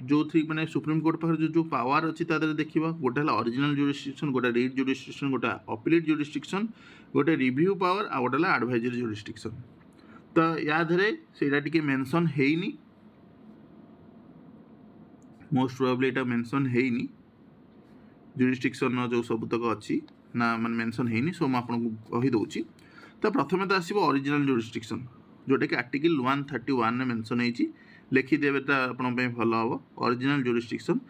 जो थी मैंने सुप्रीम कोर्ट पाखे जो पावर अच्छी देखा गोटे ओरिजिनल जुरिस्डिक्शन गोटे रीड जुरिस्डिक्शन गोटे अपीलेट जुरिस्डिक्शन गोटे रिव्यू पावर आ गोटे एडवाइजरी जुरिस्डिक्शन तो या धरे से मेंशन है मोस्ट प्रोबेबली एटा मेंशन है जुरिस्डिक्शन जो सबुतक अच्छी ना मैं मेंशन है सो मुझे कहीदे तो प्रथम तो आसो ओरिजिनल जुरिस्डिक्शन जोटा कि आर्टिकल 131 में मेंशन है लिखिदेवे तो आप भल हम ओरिजिनल जुरिस्डिक्शन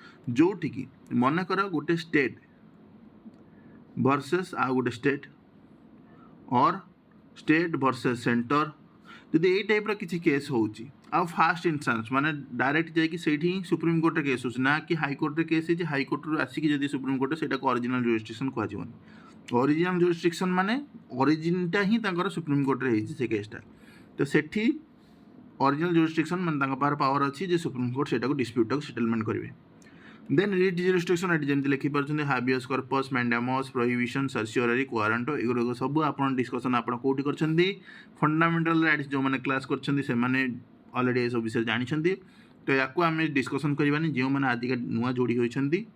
जोटिकी मन कर गोटे स्टेट वर्सेस आ गोटे स्टेट और स्टेट वर्सेस सेंटर जदि यही टाइप किसी केस होची आ फास्ट इंस्टांस माने डायरेक्ट जाकि सेठी सुप्रीम कोर्ट रे केस होची ना कि हाई कोर्ट रे केस है हाई कोर्ट रो आसिक जदि सुप्रीम कोर्ट सेटा को ओरिजिनल जुरिस्डिक्शन कह जीवन ओरिजिनल जुरिस्डिक्शन माने ओरिजिनटा ही तांकर सुप्रीम कोर्ट रे हेची से केसटा तो सेठी ओरिजिनल जुरिस्डिक्शन माने तांका पावर अच्छी जे सुप्रीम कोर्ट सेटा को डिस्प्यूट को सेटलमेंट करेंगे देन रीड जुरिस्डिक्शन ये जमी लिखि पार्टी habeas corpus mandamus prohibition certiorari quo warranto एगुड़ा सब आप डिस्कसन आप कौटी कर फंडामेंटल राइट्स जो मैंने क्लास कर अलरेडी सब विषय जानते तो या आम डिस्कसन करवानी जो मैंने आजिका नुआ जोड़ी होती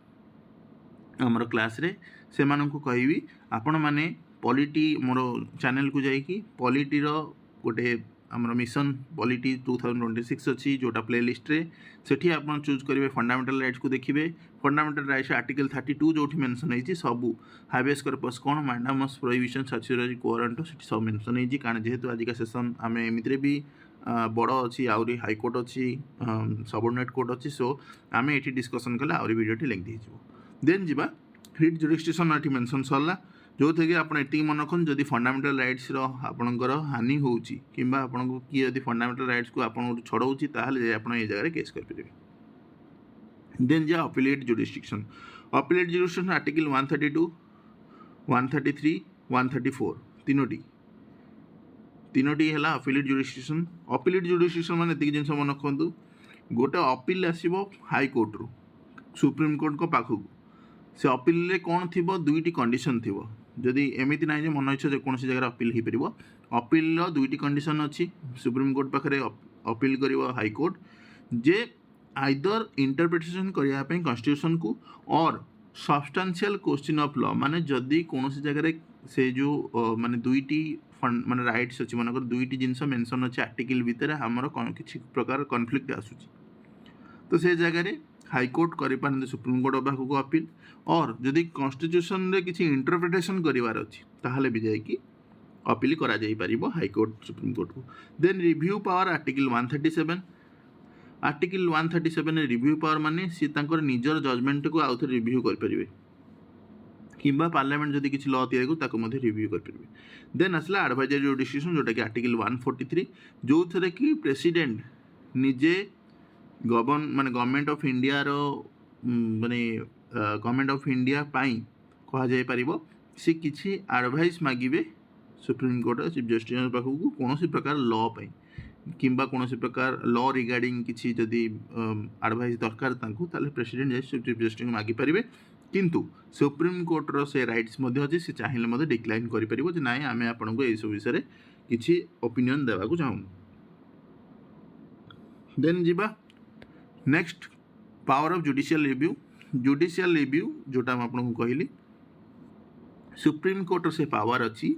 आमर क्लास रे से कहबी आपण मैंने पॉलिटी मोर चैनल को जाइए पॉलिटी गोटे आमर मिशन पॉलिटी 2026 अच्छी जोटा प्ले लिस्ट रे सेठी आप चूज करेंगे फंडामेंटल राइट्स को देखिए फंडामेंटल राइट्स आर्टिकल 32 जो मेंशन है सबू हाबियस कर्पस कौन मैंडामस प्रोहिबिशन सर्सियरी क्वारंटो से सब मेंशन है कारण जेहेतु आज का सेशन आम एमती भी बड़ अच्छी आहरी हाईकोर्ट अच्छी सबऑर्डिनेट कोर्ट अच्छी सो आम ये डिस्कसन कले आहरी वीडियो लेंथी हो देन जीवा रीड जुरिस्डिक्शन ये मेंशन सरला जो थे कि आपड़ ये मन रखुन जदि फंडामेंटल राइट्स आपणकर हानि हो आपन को किए यदि फंडामेंटल राइट्स को आपन छड़ाऊँगी ताहले आप ये जगह केस करेंगे देन जा अपीलेट जुरिस्डिक्शन आर्टिकल 132 133 134 तीनोटी है अपीलेट जुरिस्डिक्शन माने एतिक जिनस मन रखु गोटे अपील आसो हाई कोर्ट रु सुप्रीम कोर्ट को पाखक से अपील रे कौन थी दुईटी कंडीशन थी जदि एमती ना मन इच्छा कौन जगह अपील हो पार अपील दुईटी कंडीशन अच्छी सुप्रीम कोर्ट पाखे अपील कर हाई कोर्ट जे आइदर इंटरप्रिटेशन करने कॉन्स्टिट्यूशन को और सब्सटेंशियल क्वेश्चन ऑफ लॉ माने जदि कौन जगह से जो माने दुईटी माने राइट्स अच्छी मनकर दुईटी जिनस मेंशन अच्छे आर्टिकल भितर आमर किसी प्रकार कॉन्फ्लिक्ट आसूची तो से जगह हाईकोर्ट करें सुप्रीम कोर्ट पाखक अपील और जदि कॉन्स्टिट्यूशन रे किसी इंटरप्रिटेशन करार अच्छी ताहले भी जाकि अपील करा जाई परिबो हाईकोर्ट सुप्रीम कोर्ट को then review power article 137 review power माने सी तांकर निजर जजमेंट को आउ थे रिव्यू करें किंबा पार्लियामेंट जदि किसी लॉ तैयारी ताको मध्य रिव्यू करेंगे देन आसला एडवाइजरी जुरिस्डिक्शन जोटा कि आर्टिकल 143 जो थे कि प्रेसिडेंट निजे माने गवर्नमेंट ऑफ इंडिया रो माने गवर्नमेंट ऑफ इंडिया पाई कहा जाय परिबो से किछि एडवाइस मागिबे सुप्रीम कोर्ट चीफ जस्टिस पाखु को कौन प्रकार लॉ पाई किंबा कौन प्रकार लॉ रिगार्डिंग किछि जदि एडवाइस दरकार तांकु ताले प्रेसिडेंट जाय चीफ जस्टिस मागी परिबे किंतु सुप्रीम कोर्टर से राइट्स मध्य अच्छी से चाहिए डिक्लाइन कर ना आम आपको यू विषय किसी ओपिनियन देवा चाहूँ। देन जीवा next power of judicial review जोटा आपको कहली सुप्रीम कोर्ट से पावर अच्छी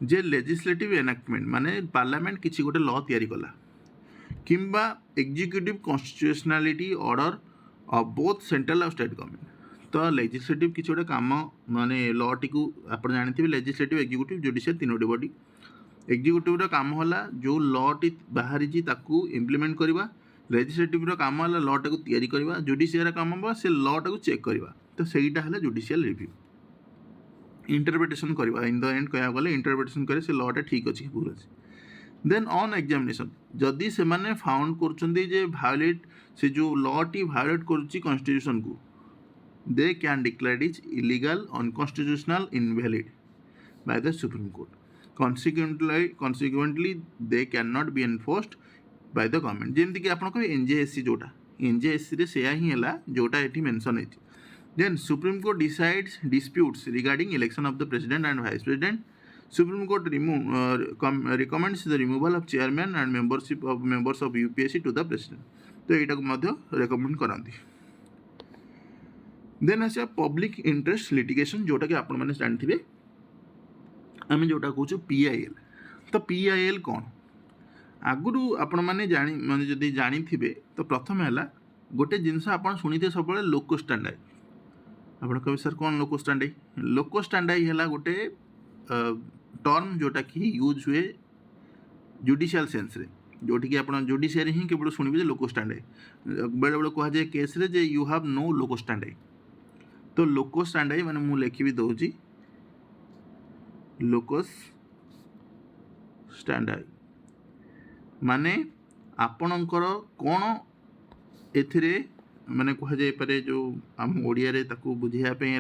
जे लेजिस्लेटिव एनाक्टमेंट माने पार्लियामेंट किसी गोटे लॉ तैयारी कला किंबा executive constitutionality order of both central और स्टेट गवर्नमेंट तो लेजिस्लेटिव किसी गोटे काम माने लॉ टी को आप जानते हैं लेजिस्लेटिव एग्जीक्यूटिव जुडिशियल तीनोटी बॉडी एग्जीक्यूटिव काम है जो लॉ टी बाहरी इम्प्लीमेंट करवा लेजिस्लेटिव काम है लॉ टाक तैयारी करवा जुडिशियल काम हम से लॉ टाक चेक करवा तो सहीटा है जुडिशियल रिव्यू इंटरप्रिटेशन करवा इन द एंड कह गले इंटरप्रिटेशन करे से लॉटा ठीक अच्छी भूल अच्छी देन ऑन एग्जामिनेशन जदि से माने फाउंड कर भायोलेट से जो लॉ टी भायोलेट करुच्ची कॉन्स्टिट्यूशन को they can declare is illegal unconstitutional invalid by the supreme court consequently they cannot B enforced by the government जमती कि आप एनजेएससी जोटा एनजेएससी से ही है जोटा ये मेंशन है। Then Supreme Court decides disputes regarding election of the President and Vice President. Supreme Court recommends the removal of chairman and members of UPSC to the President. तो यहाँ को recommend कराती। Then आसा public interest litigation जोटा कि आपण माने जानथिबे आमे जोटा कहूँ PIL तो PIL कौन आगुरु आपण माने जानी माने जदि जानी थिबे तो प्रथम है गोटे जिनस आपण शुणिथे सब लोको स्टैंडर्ड आप कहे सर कौन लोको स्टैंडाई है गोटे टर्म जोटा कि यूज हुए जुडिशियल सेन्स रे जोटि आप जुडिशियरी ही केवल शुणवे लोको स्टैंडाई बेले बेले कह जाए केस रे जे you have no locus standi तो लोको स्टैंडाई माने मु लिखि भी दउची लोकोस स्टैंडाई माने आपणकर कौन एथिरे माने कह जाए जो आम ओडिया रे ताकू बुझाइवाई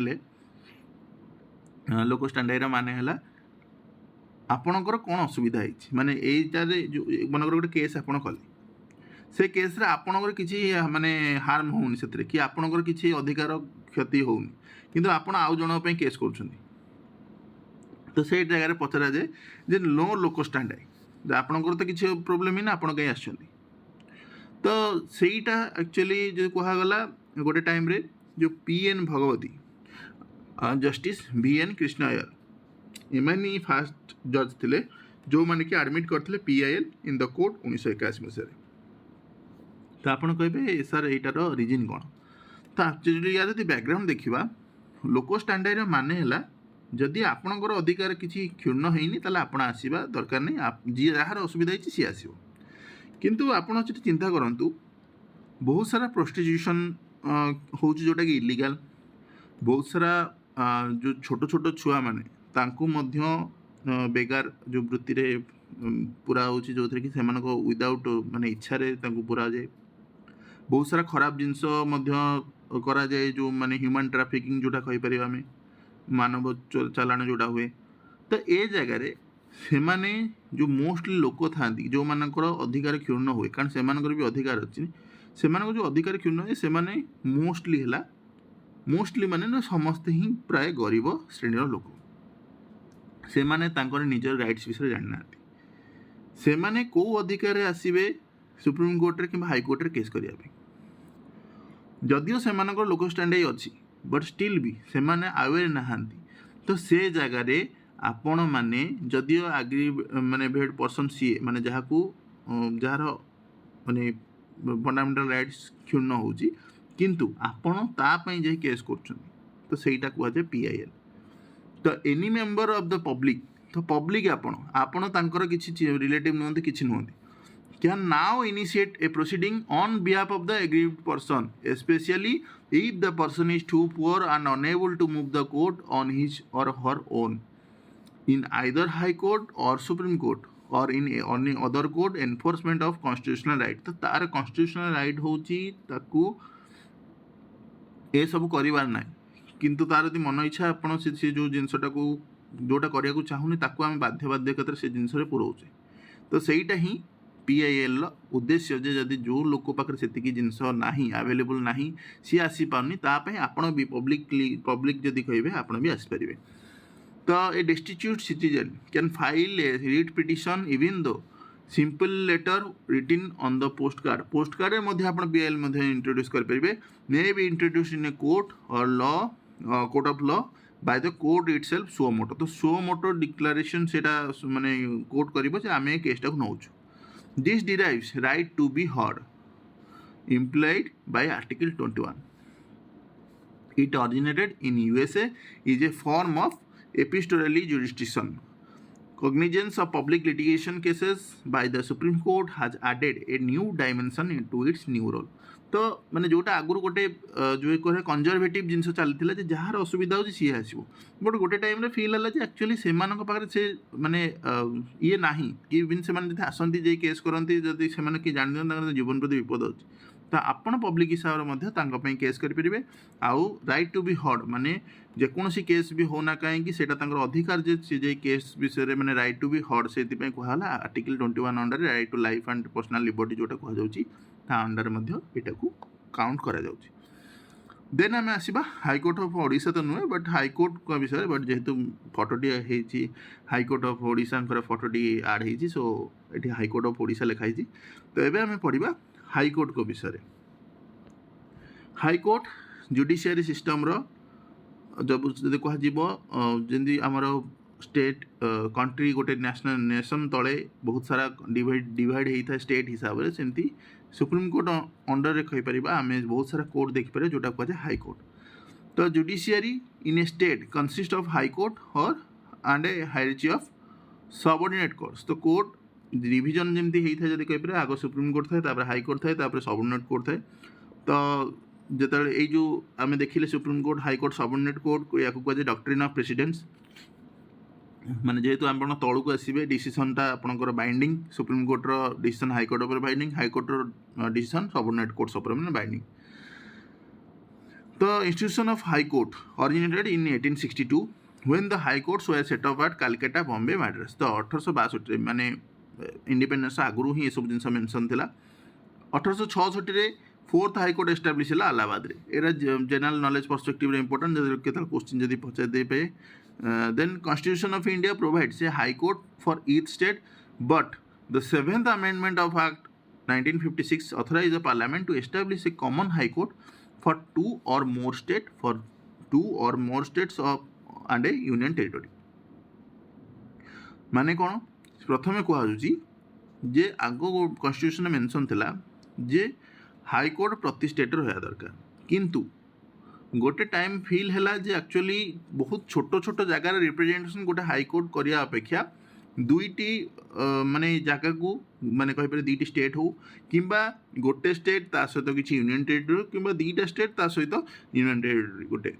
लोको स्टैंडार्ड माने है आपणकर कौन असुविधा है माने यहीटार जो मनकर गोटे केस आप कले से केस रे आपणकर किसी माने हार्म होनी से कि आपणकर किसी अधिकार क्षति होनी किंतु आपण आउ जन केस कर तो से जगह पचरा जाए जे नो लोको स्टैंडार्ड आपणकर तो किसी प्रोब्लेम ही ना आप कहीं आसछंती तो सहीटा एक्चुअली जो कहगला गोटे टाइम रे जो PN Bhagwati justice VN Krishna Iyer एमानी फास्ट जज थे जो मैंने कि एडमिट करते PIL इन द कोर्ट 1981 मसीह तो आप कहे सर यार रिजन कौन तो एक्चुअली यार यदि बैकग्राउंड देखा लोको स्टैंडार्ड माने है जदि आपणकर अधिकार किसी क्षुण्ण होनी ताले आपण आसवा दरकार नहीं जी जार असुविधा है सी आसो किंतु आपण चिंता करंतु बहुत सारा प्रोस्टिट्यूशन हो जोटा कि इलीगल बहुत सारा जो छोट छोट छुआ माने तांकु मध्य बेगार जो वृत्ति रे पूरा हो जो कि से विदाउट माने इच्छा रे तांकु पूरा जाए बहुत सारा खराब जिनस मध्य करा जाए जो माने ह्यूमन ट्रैफिकिंग जोटा कहि परिबा आमे मानव चालाण जोटा हुए तो ए जगह से माने जो मोस्टली लोक था जो मानकर अधिकार क्षुण्ण हुए कारण से भी अधिकार अच्छी से जो अधिकार क्षुण्ण हुए से मोस्टली है मोस्टली माने ना समस्ते ही प्राय गरीब श्रेणीर लोक से माने निजर राइट्स विषय जाना से माने को अधिकार आसवे सुप्रीम कोर्ट रे कि हाई कोर्ट रे केस करने जदिओ से लोक स्टैंडार्ड अच्छी बट स्टिल भी से अवेयर नहांती तो से जगार आपण माने जदिओ आग्री माने भेड पर्सन सी माने जहाँ को जार माने फंडामेंटल राइट्स क्षुण्ण होची किंतु आपण तापाई जे केस कर तो सहीटा कह जाए PIL तो any member of the public तो पब्लिक आपण तांकर किसी रिलेटिव नुहति किसी नुहति can now initiate a proceeding on behalf of the aggrieved person, especially if the person is too poor and unable to move the court on his or her own, in either High Court or Supreme Court or in any other court enforcement of constitutional right. तो तार constitutional right होची ताकू ए सब करिवार नाही किंतु तार यदि मन इच्छा आपण से जो जिनसटा को जोटा करिया को चाहुनी ताकू आम बाध्यबाध्यकतार से जिनस रे पुरौचे तो सेईटा ही PIL उद्देश्य जे जदि जो लोक पाखे से जिनस ना अवेलेबल ना सी आसी पारनी तापाई आपण भी पब्लिक जदि कहे आपण भी आसपारे। तो ए destitute citizen can file a writ petition even though simple letter written on the postcard रे मध्ये आपण PIL मध्ये इंट्रोड्यूस कर परिबे may be introduced in a court or court of law by the court itself suo moto। तो suo moto declaration सेटा माने court करिवो जे आमे केसटा को नउछु। This derives right to be heard implied by Article 21। It originated in USA, is a form of epistolary jurisdiction। Cognizance of public litigation cases by the Supreme Court has added a new dimension into its new role। तो माने जोटा आगुर गोटे जो कहे conservative जिनस चलता जे jar असुविधा हो सी आसो बट गोटे टाइम रे फील है एक्चुअली से पाखे से माने ये ना कि इवन से आसती जे केस करती जदि से कि जान जीवन प्रति विपद हो तो आपण पब्लिक हिसाब से केस करेंगे आउ राइट टू बी हर्ड माने जेकोसी केस भी होना कहीं से अधिकार जे केस विषय में राइट टू बी हर्ड से कहला article 21 under right to life and personal liberty जोटा कह अंडर यहाँ को काउंट करा जाउछि। देन आम आसवा हाईकोर्ट ऑफ ओडिशा तो नुहे बट हाईकोर्ट को विषय बट जेहेतु फटोटी है हाईकोर्ट ऑफ ओडिशा फटोटी आड हो सो ये हाईकोर्ट ऑफ ओडिशा लिखाई। तो ये आम पढ़ा हाईकोर्ट को विषय। हाईकोर्ट जुडिशियरी सिस्टम जब जब कह आमर स्टेट कंट्री गोटे नेशनल नेशन तले बहुत सारा डिवाइड होता है स्टेट हिसाब से सेमती सुप्रीम कोर्ट अंडर रे कहि परिबा आमे बहुत सारा कोर्ट देखि पारे जोटा कहै हाई कोर्ट। तो judiciary in a state consist of high court और and a hierarchy of subordinate courts. तो कोर्ट डिवीजन जेमती होता है जदि कहि पारे आगो सुप्रीम कोर्ट थाए तापर हाई कोर्ट थाए तापर सबऑर्डिनेट कोर्ट थाए। तो जेतले ए जो आमे देखिले supreme court high court subordinate court या कहै डॉक्ट्रिन ऑफ प्रेसिडेंस माने जेहेतु आपण तलू को आसबे डिसीजनटा आपणकर बाइंडिंग सुप्रीम कोर्टर डिसीजन हाई कोर्ट पर बाइंडिंग हाई कोर्टर डिसीजन सबऑर्डिनेट कोर्ट्स पर माने बाइंडिंग। तो institution of high court originated in 1862 when the high courts were set up at Calcutta Bombay Madras. तो 1862 माने इंडिपेंडेंस आगुरु ही ये सब जिनस मेंशन थिला। 1866 रे फोर्थ हाई कोर्ट एस्टाब्लिश है इलाहाबाद रे। एरा जनरल नॉलेज पर्सपेक्टिव रे इंपोर्टेंट जदि केतल क्वेश्चन जदि पचार दे पे। Then Constitution of India provides a high court for each state, but the 7th Amendment of Act 1956 authorized the Parliament to establish a common high court for two or more states of and a union territory। माने कौन प्रथमे कहुची जे आगो constitution mention थिला जे high court प्रति state रहा दरकार किंतु गोटे टाइम फील है जे एक्चुअली बहुत छोट छोट जगार रिप्रेजेंटेशन गोटे हाईकोर्ट करिया अपेक्षा दुईटी माने जगह को माने कहि पारे दुईटी स्टेट हो किंबा गोटे स्टेट ता सहित किसी यूनियन टेरिटरी किंबा दुईटा स्टेट ता सहित यूनियन टेरिटरी गोटे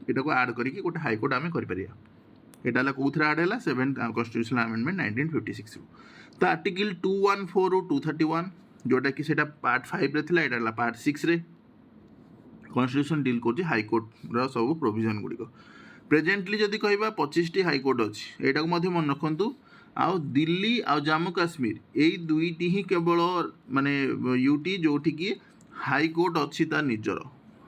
एटा को ऐड करिके गोटे हाईकोर्ट आमे करि परिया। एटा ला कोथरा ऐड हैला 7th कॉन्स्टिट्यूशनल अमेंडमेंट 1956 रो। तो आर्टिकल 214 और 231 जोटा कि सेटा पार्ट 5 रे थिला एटा ला पार्ट 6 रे कॉन्स्टिट्यूशन डील कर हाई कोर्ट रो सब प्रोविजन गुड़िक। प्रेजेंटली जदि कहबा 25टी हाई कोर्ट अच्छी एटा को मध्य मन रखु आउ दिल्ली आउ जम्मू काश्मीर यही दुईटी ही केवल माने यूटी जोठी की हाई कोर्ट अच्छी ता निजर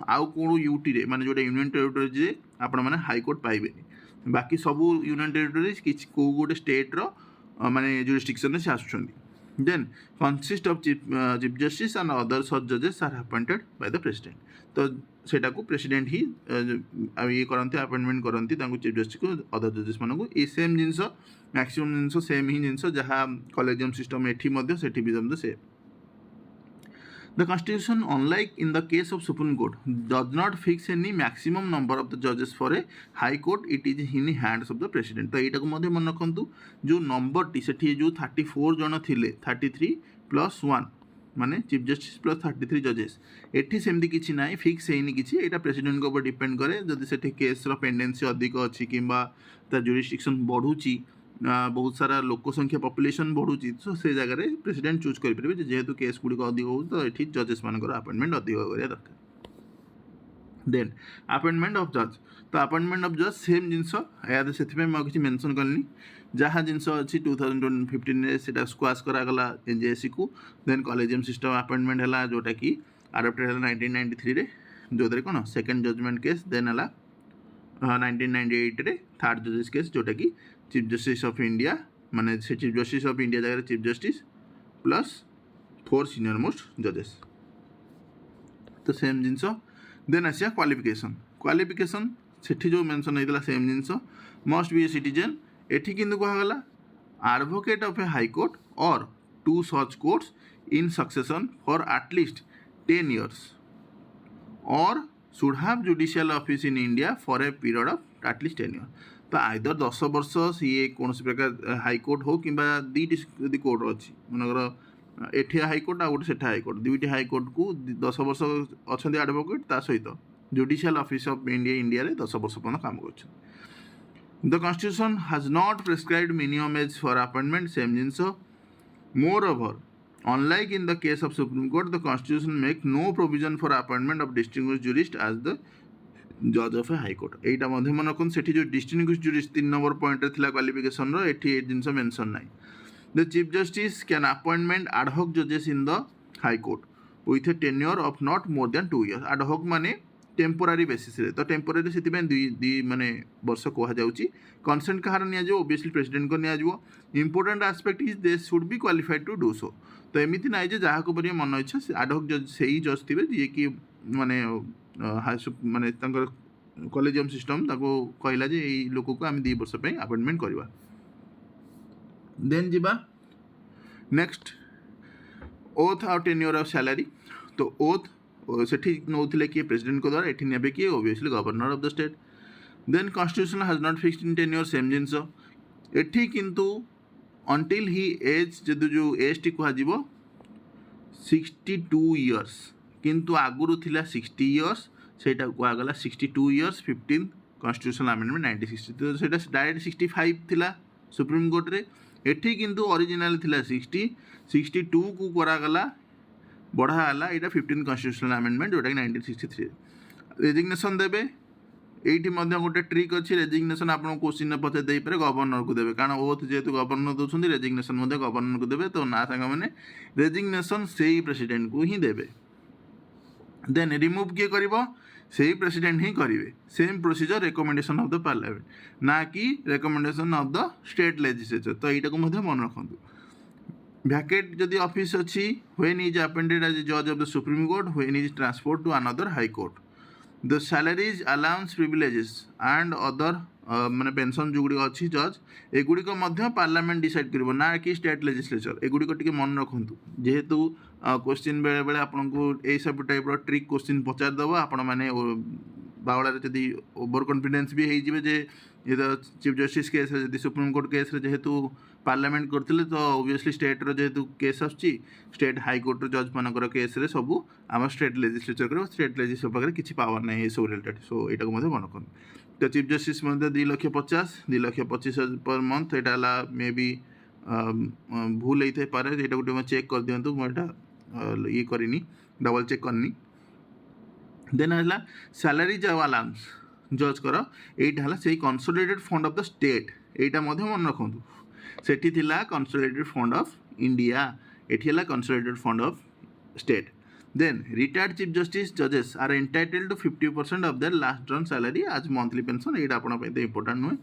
आउ कौन यूटी रे माने जोटा यूनियन टेरिटरी जे आपण माने हाई कोर्ट पाइबेनी बाकी सब यूनियन टेरिटरी किसी को गोटे स्टेट रो माने जुरिस्डिक्शन से आसुछंदी। Then consist of chief justice and other such judges are appointed by the president। तो सेटा को प्रेसिडेंट ही ये करते अपॉइंटमेंट करती चीफ जस्टिस को अदर जजेस मान को ये सेम जिनस मैक्सिमम जिनस सेम ही जिनस जहाँ कॉलेजियम सिस्टम एठी मध्य सेठी भी जमद same. The Constitution, unlike in the case of Supreme Court, does not fix any maximum number of the judges for a high court. It is in the hands of the president। तो यहाँ को मध्य मन रखु जो number T से जो 34 जन थिले 33 + 1 माने चीफ जस्टिस प्लस 33 जजेस एठी सेमती किछि नाही फिक्स हेनी किछि एटा प्रेसिडेंट को ऊपर डिपेंड करे जदि सेठी केस रो पेंडेंसी अधिक अछि किंबा ता जुरिस्डिक्शन बढ़ुची बहुत सारा लोक संख्या पॉपुलेशन बढ़ुची तो से जगह रे प्रेसिडेंट चूज कर परिबे जेहेतु केस गुडी को अधिक हो तो एठी जजेस मानकर अपॉइंटमेंट अधिक करिया दरकार। देन अपॉइंटमेंट ऑफ जज तो अपॉइंटमेंट ऑफ जज सेम जिनस या से किसी मेंशन करनी जहाँ जिनस अच्छी 2015 से स्क्वाश करागला एनजेएससी को देन कॉलेजियम सिस्टम अपॉइंटमेंट है जोटा कि आडप्टेड है 1993 रे जो कौन सेकेंड जजमेंट केस देन है 1998 रे थर्ड जजेस केस जोटा कि चीफ जस्टिस ऑफ इंडिया माने से चीफ जस्टिस ऑफ इंडिया जगह chief justice plus 4 senior most जजेस तो सेम जिनस देन आसिया क्वालिफिकेशन सेठी जो मेंशन होता same things must be a citizen एठी किंतु कहगला advocate of a high court और 2 such courts in succession for at least 10 years और should have judicial office in India for a period of at least 10 years तो either 10 वर्ष सी कौन प्रकार high court हो कि दुईटी कोर्ट अच्छी मनकर एठी हाईकोर्ट आ गोटे सेठा हाईकोर्ट दुईटी हाईकोर्ट को 10 वर्ष अच्छा एडवोकेट ता सहित जुडिशियल ऑफिस ऑफ इंडिया रे 10 वर्ष पर्यंत काम कर the constitution has not prescribed minimum age for appointment same genus more over unlike in the case of Supreme Court the constitution make no provision for appointment of distinguished jurist as the judge of a high court एटा मध्ये मन रखन सेठी जो distinguished jurist 3 number point रे थिला qualification रो एठी ए जिंस mention नाही the chief justice can appointment ad hoc judges in the high court with a tenure of not more than 2 years ad hoc माने temporary basis रे तो टेम्पोरारी से दुई माने वर्ष कह जाउची कंसेंट कहार निया जो ओबियसली प्रेसिडेंट को निया जो important aspect is they should be qualified to do so तो एमती ना जे जहाँ को मन इच्छा आडहक जज से ही जज थे जी कि माने माने कॉलेजियम सिस्टम कहला जे यही लोक को आम 2 वर्ष अपॉइंटमेंट करवा देन जीवा नेक्स्ट ओथ आउ टेन्योर ऑफ सैलरी तो ओथ सेठी नौथिले कि प्रेसिडेंट को द्वारा एठी नेबे कि obviously governor of the state then constitution has not fixed in tenure same things एठी किंतु अंटिल ही एज जो एज टी कह 62 years किंतु आगुरु थिला 60 years सेटा कहगला 62 years 15 कॉन्स्टिट्यूशनल अमेंडमेंट 1960 तो सेटा डायरेक्ट 65 थिला सुप्रीम कोर्ट रे एठी किंतु ओरिजिनल थिला 62 को करागला बढ़ाला यहाँ 15 कॉन्स्टिट्यूशनल अमेंडमेंट जोटा कि 1963 रेजिग्नेशन देवे ये गोटे ट्रिक अच्छी रेजिग्नेशन आप क्वेश्चन पचे दे पारे गवर्नर को देवे कारण ओथ जेहेतु गवर्नर दौरान रेजिग्नेशन गवर्नर को देवे तो ना सांग मैंने रेजिग्नेशन से ही प्रेसिडेंट को ही देवे देन रिमूव किए कर से ही प्रेसिडेंट ही करेंगे same procedure recommendation of the parliament ना कि recommendation of the state legislature तो यहाँ को मन रखु भैकेट जदि ऑफिस अच्छी when is appointed as a जज of the supreme court when is transferred to another high court the salaries allowance privileges and other माने पेंशन जो गुड़ी अच्छी जज एगुड़िक पार्लियामेंट डिसाइड कर ना कि स्टेट लेजिस्लेचर एगुड़िक टिके मन रखु जेहेतु क्वेश्चन बेले बेले आपन को यही सब टाइप ट्रिक क्वेश्चन पचारदेव आपण मैंने बावड़ार जदि ओवर कॉन्फिडेंस भी हो जे ये चीफ जस्टिस केस जब सुप्रीम कोर्ट केस जेहेतु पार्लियामेंट करते तो ओबियसली स्टेट जेहेतु केस आसची स्टेट हाई कोर्ट जज मानकर केस रे सबू आम स्टेट लेजिस्लेचर कर स्टेट लेजिस्लेचर पाखे किसी पावर ना ये सब रिलेटेड सो यहाँ को मन रखु तो चीफ जस्टिस 2,50,000 2,25,000 पर मंथ यहाँ मे बी भूल होता है पारे ये गोटे चेक कर दिंतु मुझे ये करनी डबल चेक करनी देन है सैलरीज अलाउंस जज कर यहाँ से consolidated fund of the state यहाँ मन रखु सेठी थिला कंसोलिडेटेड फंड ऑफ इंडिया एठी है consolidated fund of state then retired chief justice जजेस are entitled to 50% of their last drawn salary as monthly pension यहाँ आप इंपोर्टेंट नुहे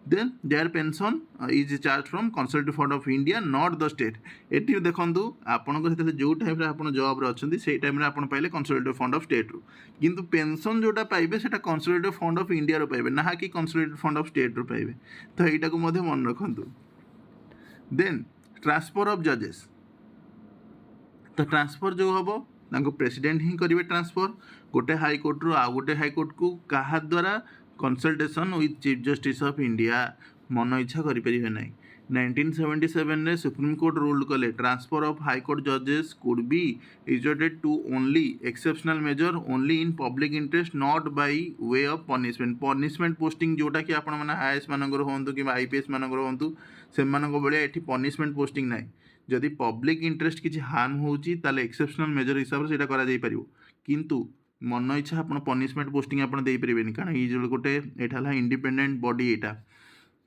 then their pension is charge from consolidated fund of India not the state एटी देखो आपंकर जो time आप job अच्छे से टाइम आप पाइले कंसोलिडेटेड फंड ऑफ स्टेट रु किंतु पेंशन जोटा पाइबे सेटा कंसोलिडेटेड फंड ऑफ इंडिया रो पाइबे ना कि कंसोलिडेटेड फंड ऑफ स्टेट रो पाइबे तो यहाँ को मन रखु देन ट्रांसफर ऑफ जजेस तो ट्रांसफर जो हम प्रेसिडेंट ही करेंगे ट्रांसफर गोटे हाई कोर्ट रू आउ गोटे हाई कोर्ट को क्या द्वारा consultation with chief justice of India मन इच्छा करें ना 1977 रे सुप्रीम कोर्ट रूल कले ट्रांसफर ऑफ हाई कोर्ट जजेस could be resorted to only exceptional measure only in public interest not by way of punishment posting जोटा कि आपण माने आईएएस मानकर होंतु कि आईपीएस मानकर होंतु से मानक बळे एठी पनिशमेंट पोस्टिंग नाही जदि पब्लिक इंटरेस्ट किसी हार्म होची ताले एक्सेप्शनल मेजर हिसाब से सेटा करा जाई परिबो किंतु मन इच्छा आप पनिशमेंट पोस्टिंग आप देपारे कारण ये गोटे यहाँ इंडिपेंडेंट बॉडी यहाँ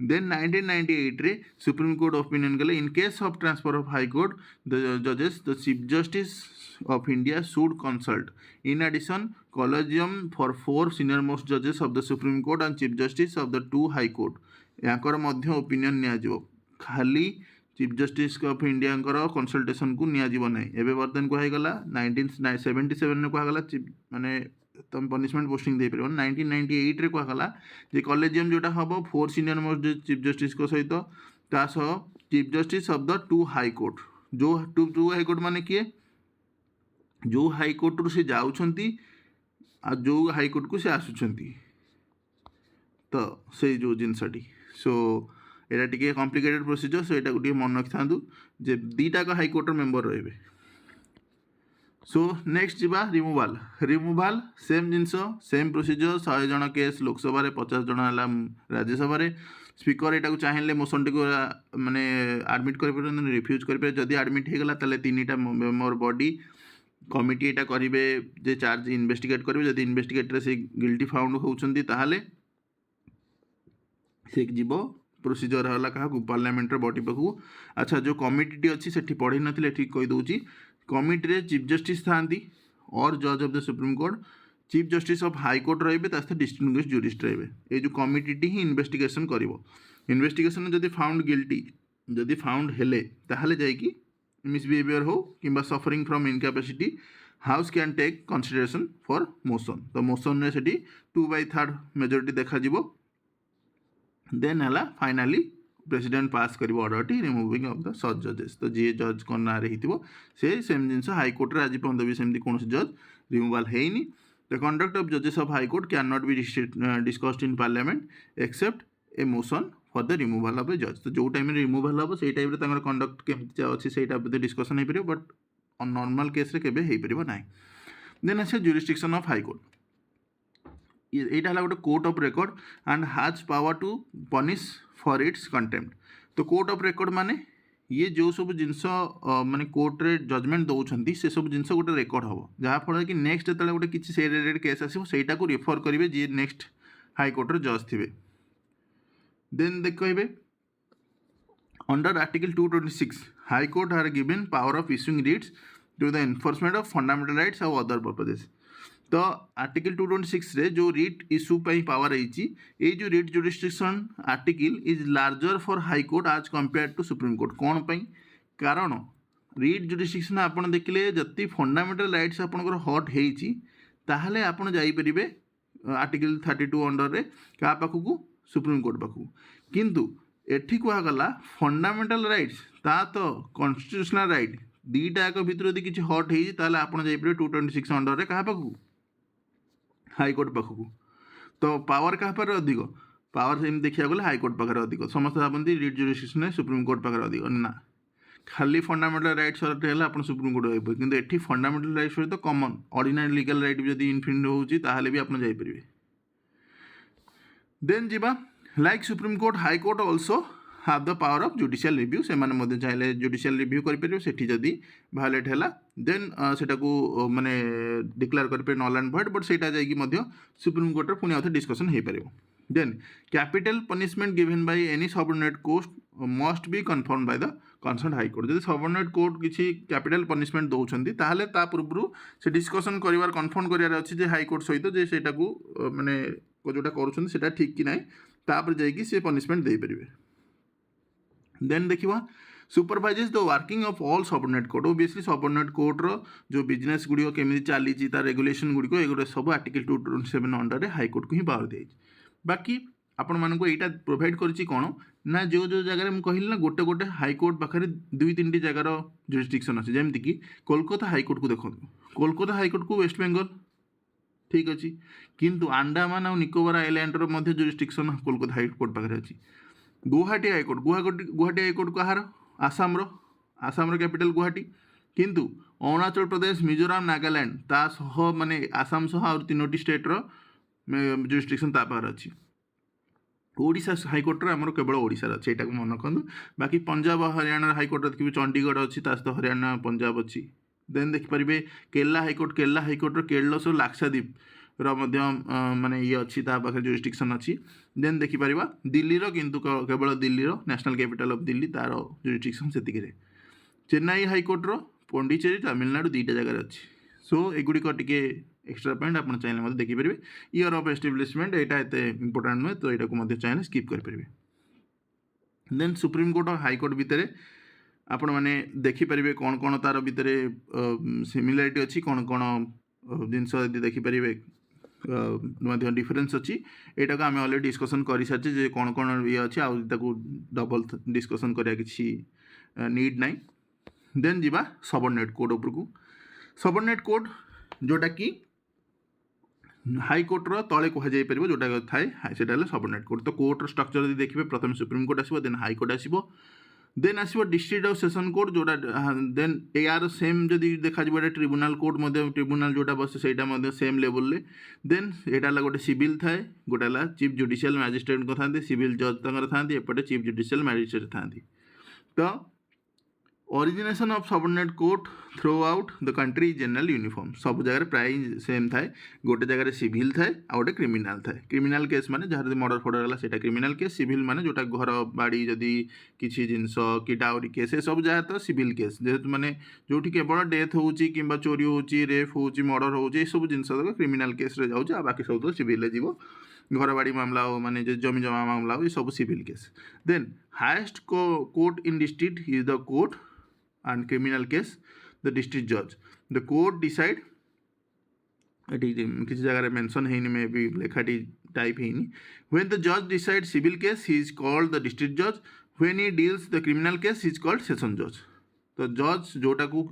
देन 1998 रे सुप्रीम कोर्ट ओपिनियन कले in case of transfer of high court the जजेस the chief justice of India should consult in addition collegium for 4 senior most जजेस of the supreme court and chief justice of the 2 high court याकर मध्य opinion नियाजिवो खाली chief justice of India consultation को नियाजिवो नै एबे बर्तन को गला 1977 ने कहगला चीफ माने तुम पनिशमेंट पोस्टिंग दे पार 1998 रे कहला जे कॉलेजियम जोटा हम 4 सीनियर मोस्ट चीफ जस्टिस को सहित तासह chief justice of the 2 high court जो 2 हाई कोर्ट माने किए जो हाई कोर्ट रू से जाउछंती आ जो हाई कोर्ट को से आसुछंती तो से जो जिनसटी सो एटा टिके कॉम्प्लिकेटेड प्रोसीजर सो एटा गोटे मन रखिथांतु जे दीटा का हाई कोर्ट मेंबर रहिबे सो नेक्स्ट जीवा रिमूवाल सेम जिनस सेम प्रोसीजर 100 जन केस लोकसभा 50 जन है राज्यसभा स्पीकर यहाँ चाहिए मोशन टी माने आडमिट कर रिफ्यूज करेंगे जदि आडमिट होगा ताले 3टा मेंबर बॉडी कमिटी यहाँ करेंगे जे चार्ज इन्वेस्टिगेट करेंगे जदि इन्वेस्टिगेट से गिल्टी फाउंड होउछंती ताहाले से जीव प्रोसीजर है क्या पार्लियामेंट बॉडी पाखु अच्छा जो कमिटी अच्छी से पढ़ी नथिले ठीक कही दूची कमिटी रे चीफ जस्टिस थांती और जज of the supreme court chief justice of high court रहिबे तास्ते डिस्टिंग्विश्ड ज्यूरिस्ट रहिबे ए जो कमिटी ही इन्वेस्टिगेशन करिवो इन्वेस्टिगेशन जदि फाउंड गिल्टी जदि फाउंड हेले ताहाले जायकी मिसबिहेवियर हो किंबा suffering from incapacity house can take consideration for motion तो मोशन रे सेठी 2/3 मेजॉरिटी देखा जिवो देन हला फाइनली प्रेसिडेंट पास कर order T removing of the such जजेस तो जी जज को ना रही से सेम जिनस हाई कोर्ट आज पर्यंत भी सेमती कौन जज रिमूवाल है द कंडक्ट ऑफ जजेस of high court cannot be discussed in parliament accept A motion for the removal of ए जज तो जो टाइम रिमूवाल हम से टाइम कंडक्ट केमती अच्छी से डिस्कसन हो पार बट नॉर्मल केस रे केबे हो पार ना देन आसे ज्यूरिसडिक्शन ऑफ हाई कोर्ट यहाँ गोटे court of record and has power to punish for its contempt तो कोर्ट ऑफ रिकॉर्ड माने ये जो सब जिनस माने कोर्ट रे जजमेंट दौरान से सब जिनस गोटे रेकर्ड हम जहाँफल कि नेक्स्ट जो गोटे किसी से रिलेटेड केस आसो सहीटा को रेफर करेंगे जी नेक्स्ट हाई कोर्ट रे जज थे देन देख कहे under article 226 high court are given power of issuing writs to the enforcement of fundamental rights और अदर पर्पजेस तो आर्टिकल 226 रे जो रिट इश्यू पाई पावर है जो writ jurisdiction article is larger for high court as compare to supreme court कौन पाई कारण रिट जुरिस्डिक्शन आपन देखिले जति फंडामेंटल राइट्स आपनकर हट हेची ताहले आपन जाई परिबे आर्टिकल 32 अंडर रे का पाखु सुप्रीम कोर्ट पाखु किंतु एठी कुआ गला फंडामेंटल राइट्स ता तो कॉन्स्टिट्यूशनल राइट दीटा एक भितर यदि किसी हट हेची ताहले आपन जाई परिबे 226 अंडर रे का पाखु हाई कोर्ट पाखु तो पावर क्या पाखे अधिक पावर से देखा गले हाई कोर्ट पाखे अधिक समस्त भावती रिट जुरिस्डिक्शन सुप्रीम कोर्ट पाखे अधिक ना खाली फंडामेंटल राइट्स है आप सुप्रीम कोर्ट जाइए कि एटी फंडामेंटल राइट्स सहित कमन ऑर्डिनरी लीगल राइट भी जब इनफिनिट होती भी आप जाइए देन जीवा like supreme court high court also have the power of judicial review से माने चाहिए जुडिशियल रिव्यू करेंगे सेठी जदि भायोलेट है देन सेटा को माने डिक्लेयर करेंगे नल एंड भॉइड बट सेटा जाइए सुप्रीम कोर्ट रे पुणी आउथे डिस्कशन हो पार then capital punishment given by any subordinate court must be confirm by the concern high court जब सबऑर्डिनेट कोर्ट किसी कैपिटल पनिशमेंट दौरान ताहले ता पूर्व से डिस्कशन करिवार कन्फर्म करिवार अछि जे हाई कोर्ट सहित जे सेटा को माने जोटा करूछन सेटा ठीक कि नै तापर जाइए से पनिशमेंट दे परिबे देन देखा supervises the working of all subordinate court obviously subordinate court रो जो बिजनेस गुड़ी केमी चली तार रेगुलेशन गुड़िक एगुड़ा सब आर्टिकल 227 अंडर रे हाई कोर्ट को ही पावर दी बाकी आपण मानक यहाँ प्रोवाइड करिछि कौन ना जो जो जगह मुझे कहली ना गोटे गोटे हाई कोर्ट पाखे 2-3 जगार जुरिस्डिक्शन अच्छे जमीक कि कोलकाता हाई कोर्ट को देखो कोलकाता हाई कोर्ट को वेस्ट बेंगल ठीक अच्छे किंतु अंडमान और निकोबार आइलैंड रो जुरिस्डिक्शन कोलकाता हाई कोर्ट पाखे अच्छी गुवाहाटी हाईकोर्ट गुवाहाटी हाईकोर्ट कहार आसाम कैपिटल गुवाहाटी किंतु अरुणाचल प्रदेश मिजोराम नागालैंड ता सह माने आसाम सह और 3टी स्टेट रो जुरिस्डिक्शन ता पार अच्छी ओडिशा हाईकोर्ट आमर केवल ओडिशा अच्छे यहाँ मन रखु बाकी पंजाब हरियाणा हाईकोर्ट देखिए चंडीगढ़ अच्छी हरियाणा पंजाब अच्छी देन देखिपारे केरला हाइकोर्ट केरल लाक्षाद्वीप माने ये अच्छी पाखे जुरिस्डिक्शन अच्छी। देन देखिपर दिल्ली किंतु केवल Delhi national capital of Delhi तार जुरिस्डिक्शन से। चेन्नई हाइकोर्ट पौंडीचेरी तमिलनाडु दुईटा जगह अच्छी। सो एगुड़िक टिके एक्स्ट्रा पॉइंट आप चाहिए मतलब देखिपारे। ईयर ऑफ एस्टाब्लिशमेंट यहाँ एत इंपोर्टाट नुहे तो यहाँ चाहिए स्किप करेंगे। देन सुप्रीम कोर्ट और हाईकोर्ट भितर आपण मैंने देखिपारे कौन कौन तार भितर सिमिलारिटी अच्छी कौन कौन जिनस देखिपारे डिफरेन्स अच्छी। यहाँ को आम अलरेडी डिस्कसन कर सारी जे कौन कौन ये अच्छी आपको डबल डिस्कसन करा कि नीड ना। देन जीवा सबऑर्डिनेट कोर्ट उपरकू। सबऑर्डिनेट कोर्ट जोटा कि हाईकोर्टर तले कहुपर जोटा थाए से सबऑर्डिनेट कोर्ट। तो कोर्टर स्ट्रक्चर यदि देखिए प्रथम सुप्रीम कोर्ट आसो, देन हाईकोर्ट आसो, देन आसो डिस्ट्रिक्ट और सेशन कोर्ट जोटा। देन यार सेम जदि देखा ट्रिब्यूनल कोर्ट ट्रिब्यूनल जोटा बस से सेम लेवल। देन यहाँ गोटे सिविल थाए, गोटे चीफ जुडिशियल मैजिस्ट्रेट को था, सिविल जज था, एपटे चीफ जुडिशियल मैजिस्ट्रेट था। तो origination of subordinate court through out the country general uniform. सब जगह प्राय सेम थाए। गोटे जगह सिविल थाए आ गोटे क्रिमिनाल थाए। क्रिमिनाल केस माने जहाँ मर्डर फर्डर है सीटा क्रिमिनाल केस। सिविल माने जोटा घर बाड़ी जदि किसी जिनस कि डाउरी केस सब जगह तो सिविल केस जेहेतु माने जोटी केवल डेथ होची किंबा चोरी होची रेप होची मर्डर होची सब जिनस क्रिमिनाल केस रे जाउची। आ बाकी सब तो सिविल जीवो। घर बाड़ी मामला हो माने जमी जमा मामला हो ये सब civil case. Then highest court in district is the court and criminal case the district judge. The court decide किसी जगह मेंशन है मे भी लेखाटी टाइप है। when the judge decides civil case he is called the district judge. when he deals the criminal case he is called session judge. तो जज जोटा को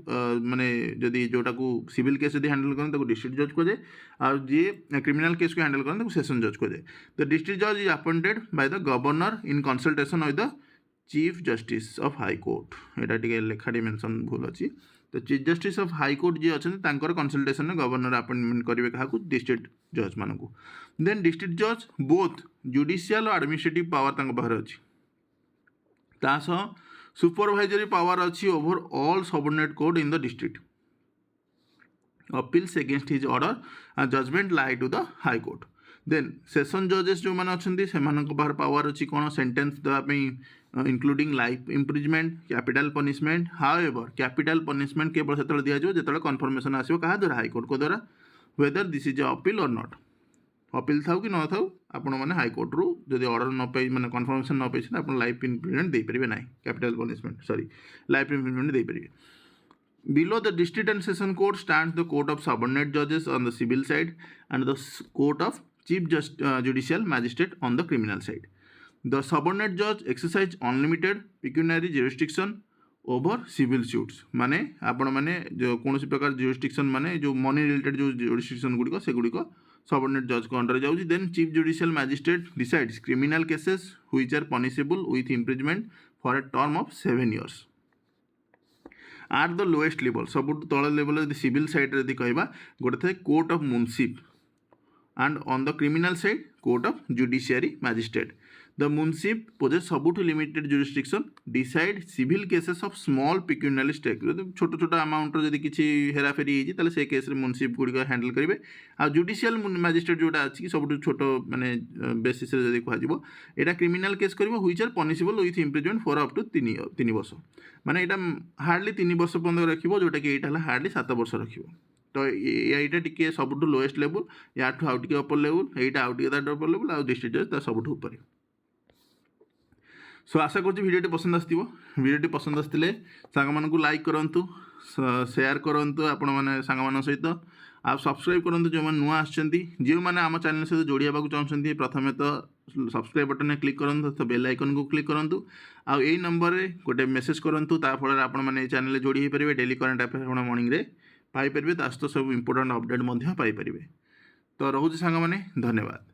माने जदि जोटा को सिविल केस यदि हैंडल करें डिस्ट्रिक्ट जज को जाए और जी क्रिमिनल केस को हैंडल करें सेशन जज को जाए। द डिस्ट्रिक्ट जज is appointed by the governor in consultation with the chief justice of high court. यहाँ टे लेखाटी मेंशन भूल अच्छी। तो chief justice of high court जी अच्छा कंसल्टेशन में गवर्नर अपॉइंटमेंट करेंगे क्या डिस्ट्रिक्ट जज मान को। देन डिस्ट्रिक्ट जज बोथ जुडिशियल और एडमिनिस्ट्रेटिव पावर पाखे अच्छी। सुपरवाइजरी पावर अच्छी over all subordinate court in the district. Appeals against his order and judgement lie to the high court. Then session जजेस जो मैंने अच्छा से पावर अच्छी कौन सेंटेंस देवाई including life imprisonment capital punishment. However capital punishment केवल से दि जाए जो कन्फर्मेशन आसो क्या द्वारा हाईकोर्ट को द्वारा वेदर दिस इज अपील और नॉट। अपील था कि न था आपण मैंने हाईकोर्ट रू जब ऑर्डर न पाई मैंने कन्फर्मेशन न पाई आप लाइफ इम्प्रिजमेंट दे पारे ना capital punishment sorry life imprisonment दे पारे। Below the district and session court stands the court of subordinate judges on the civil side and the court of chief judicial magistrate on the criminal side. The subordinate judge exercise unlimited pecuniary jurisdiction over civil suits. माने आपण माने जो कौन प्रकार jurisdiction माने जो money related जो jurisdiction गुड़िक से गुड़िक subordinate judge को अंडर जाउची। Then chief judicial magistrate decides criminal cases which are punishable with imprisonment for a term of 7 years. At the lowest level सब तल लेवल यदि सिविल साइड यदि कहवा गोटे थे court of Munsif and on the criminal side court of judiciary magistrate. The munsif possess सबुठ limited jurisdiction decide civil cases of small pecuniary stake छोट छोट amount जब किसी हेराफेरी होती से केस मुंसिफ गुड़िक हैंडल करेंगे। आ जुडिशियल मैजिस्ट्रेट जोटा अच्छी सब छोट माने बेसिस रे जब कह यहाँ क्रिमिनाल केस कर which are punishable with imprisonment for up to 3 वर्ष माने यहाँ हार्डली 3 वर्ष पर्यंत रखिए जोटा कि यहाँ हार्डली 7 वर्ष रखिए। तो यहाँ टी सब लोएस्ट लेवल या आउ टे अपर लेवल यहाँ आउ टे अपर लेवल आ डिस्ट्रिक्ट जज सब ऊपर। सो आशा करुँच भिडियोटी पसंद आसो। भिडियोटी पसंद आसते सांग लाइक करूँ शेयर करूँ आपण मैंने सांग सहित आप सब्सक्राइब करूँ जो मैंने नुआ जो मैंने आम चैनल सहित जोड़ी होगा चाहते प्रथम तो सब्सक्राइब बटन में क्लिक करूँ तो बेल आइकन को क्लिक करूँ आ यही नंबर रे गोटे मेसेज करूँ ताफल आप चैनल जोड़ी हो पारे डेली करंट अफेयर आप मॉर्निंग रे पाइपर सहित सब इंपोर्टेंट अपडेट पाइपर। तो रोचे सांग मैंने धन्यवाद।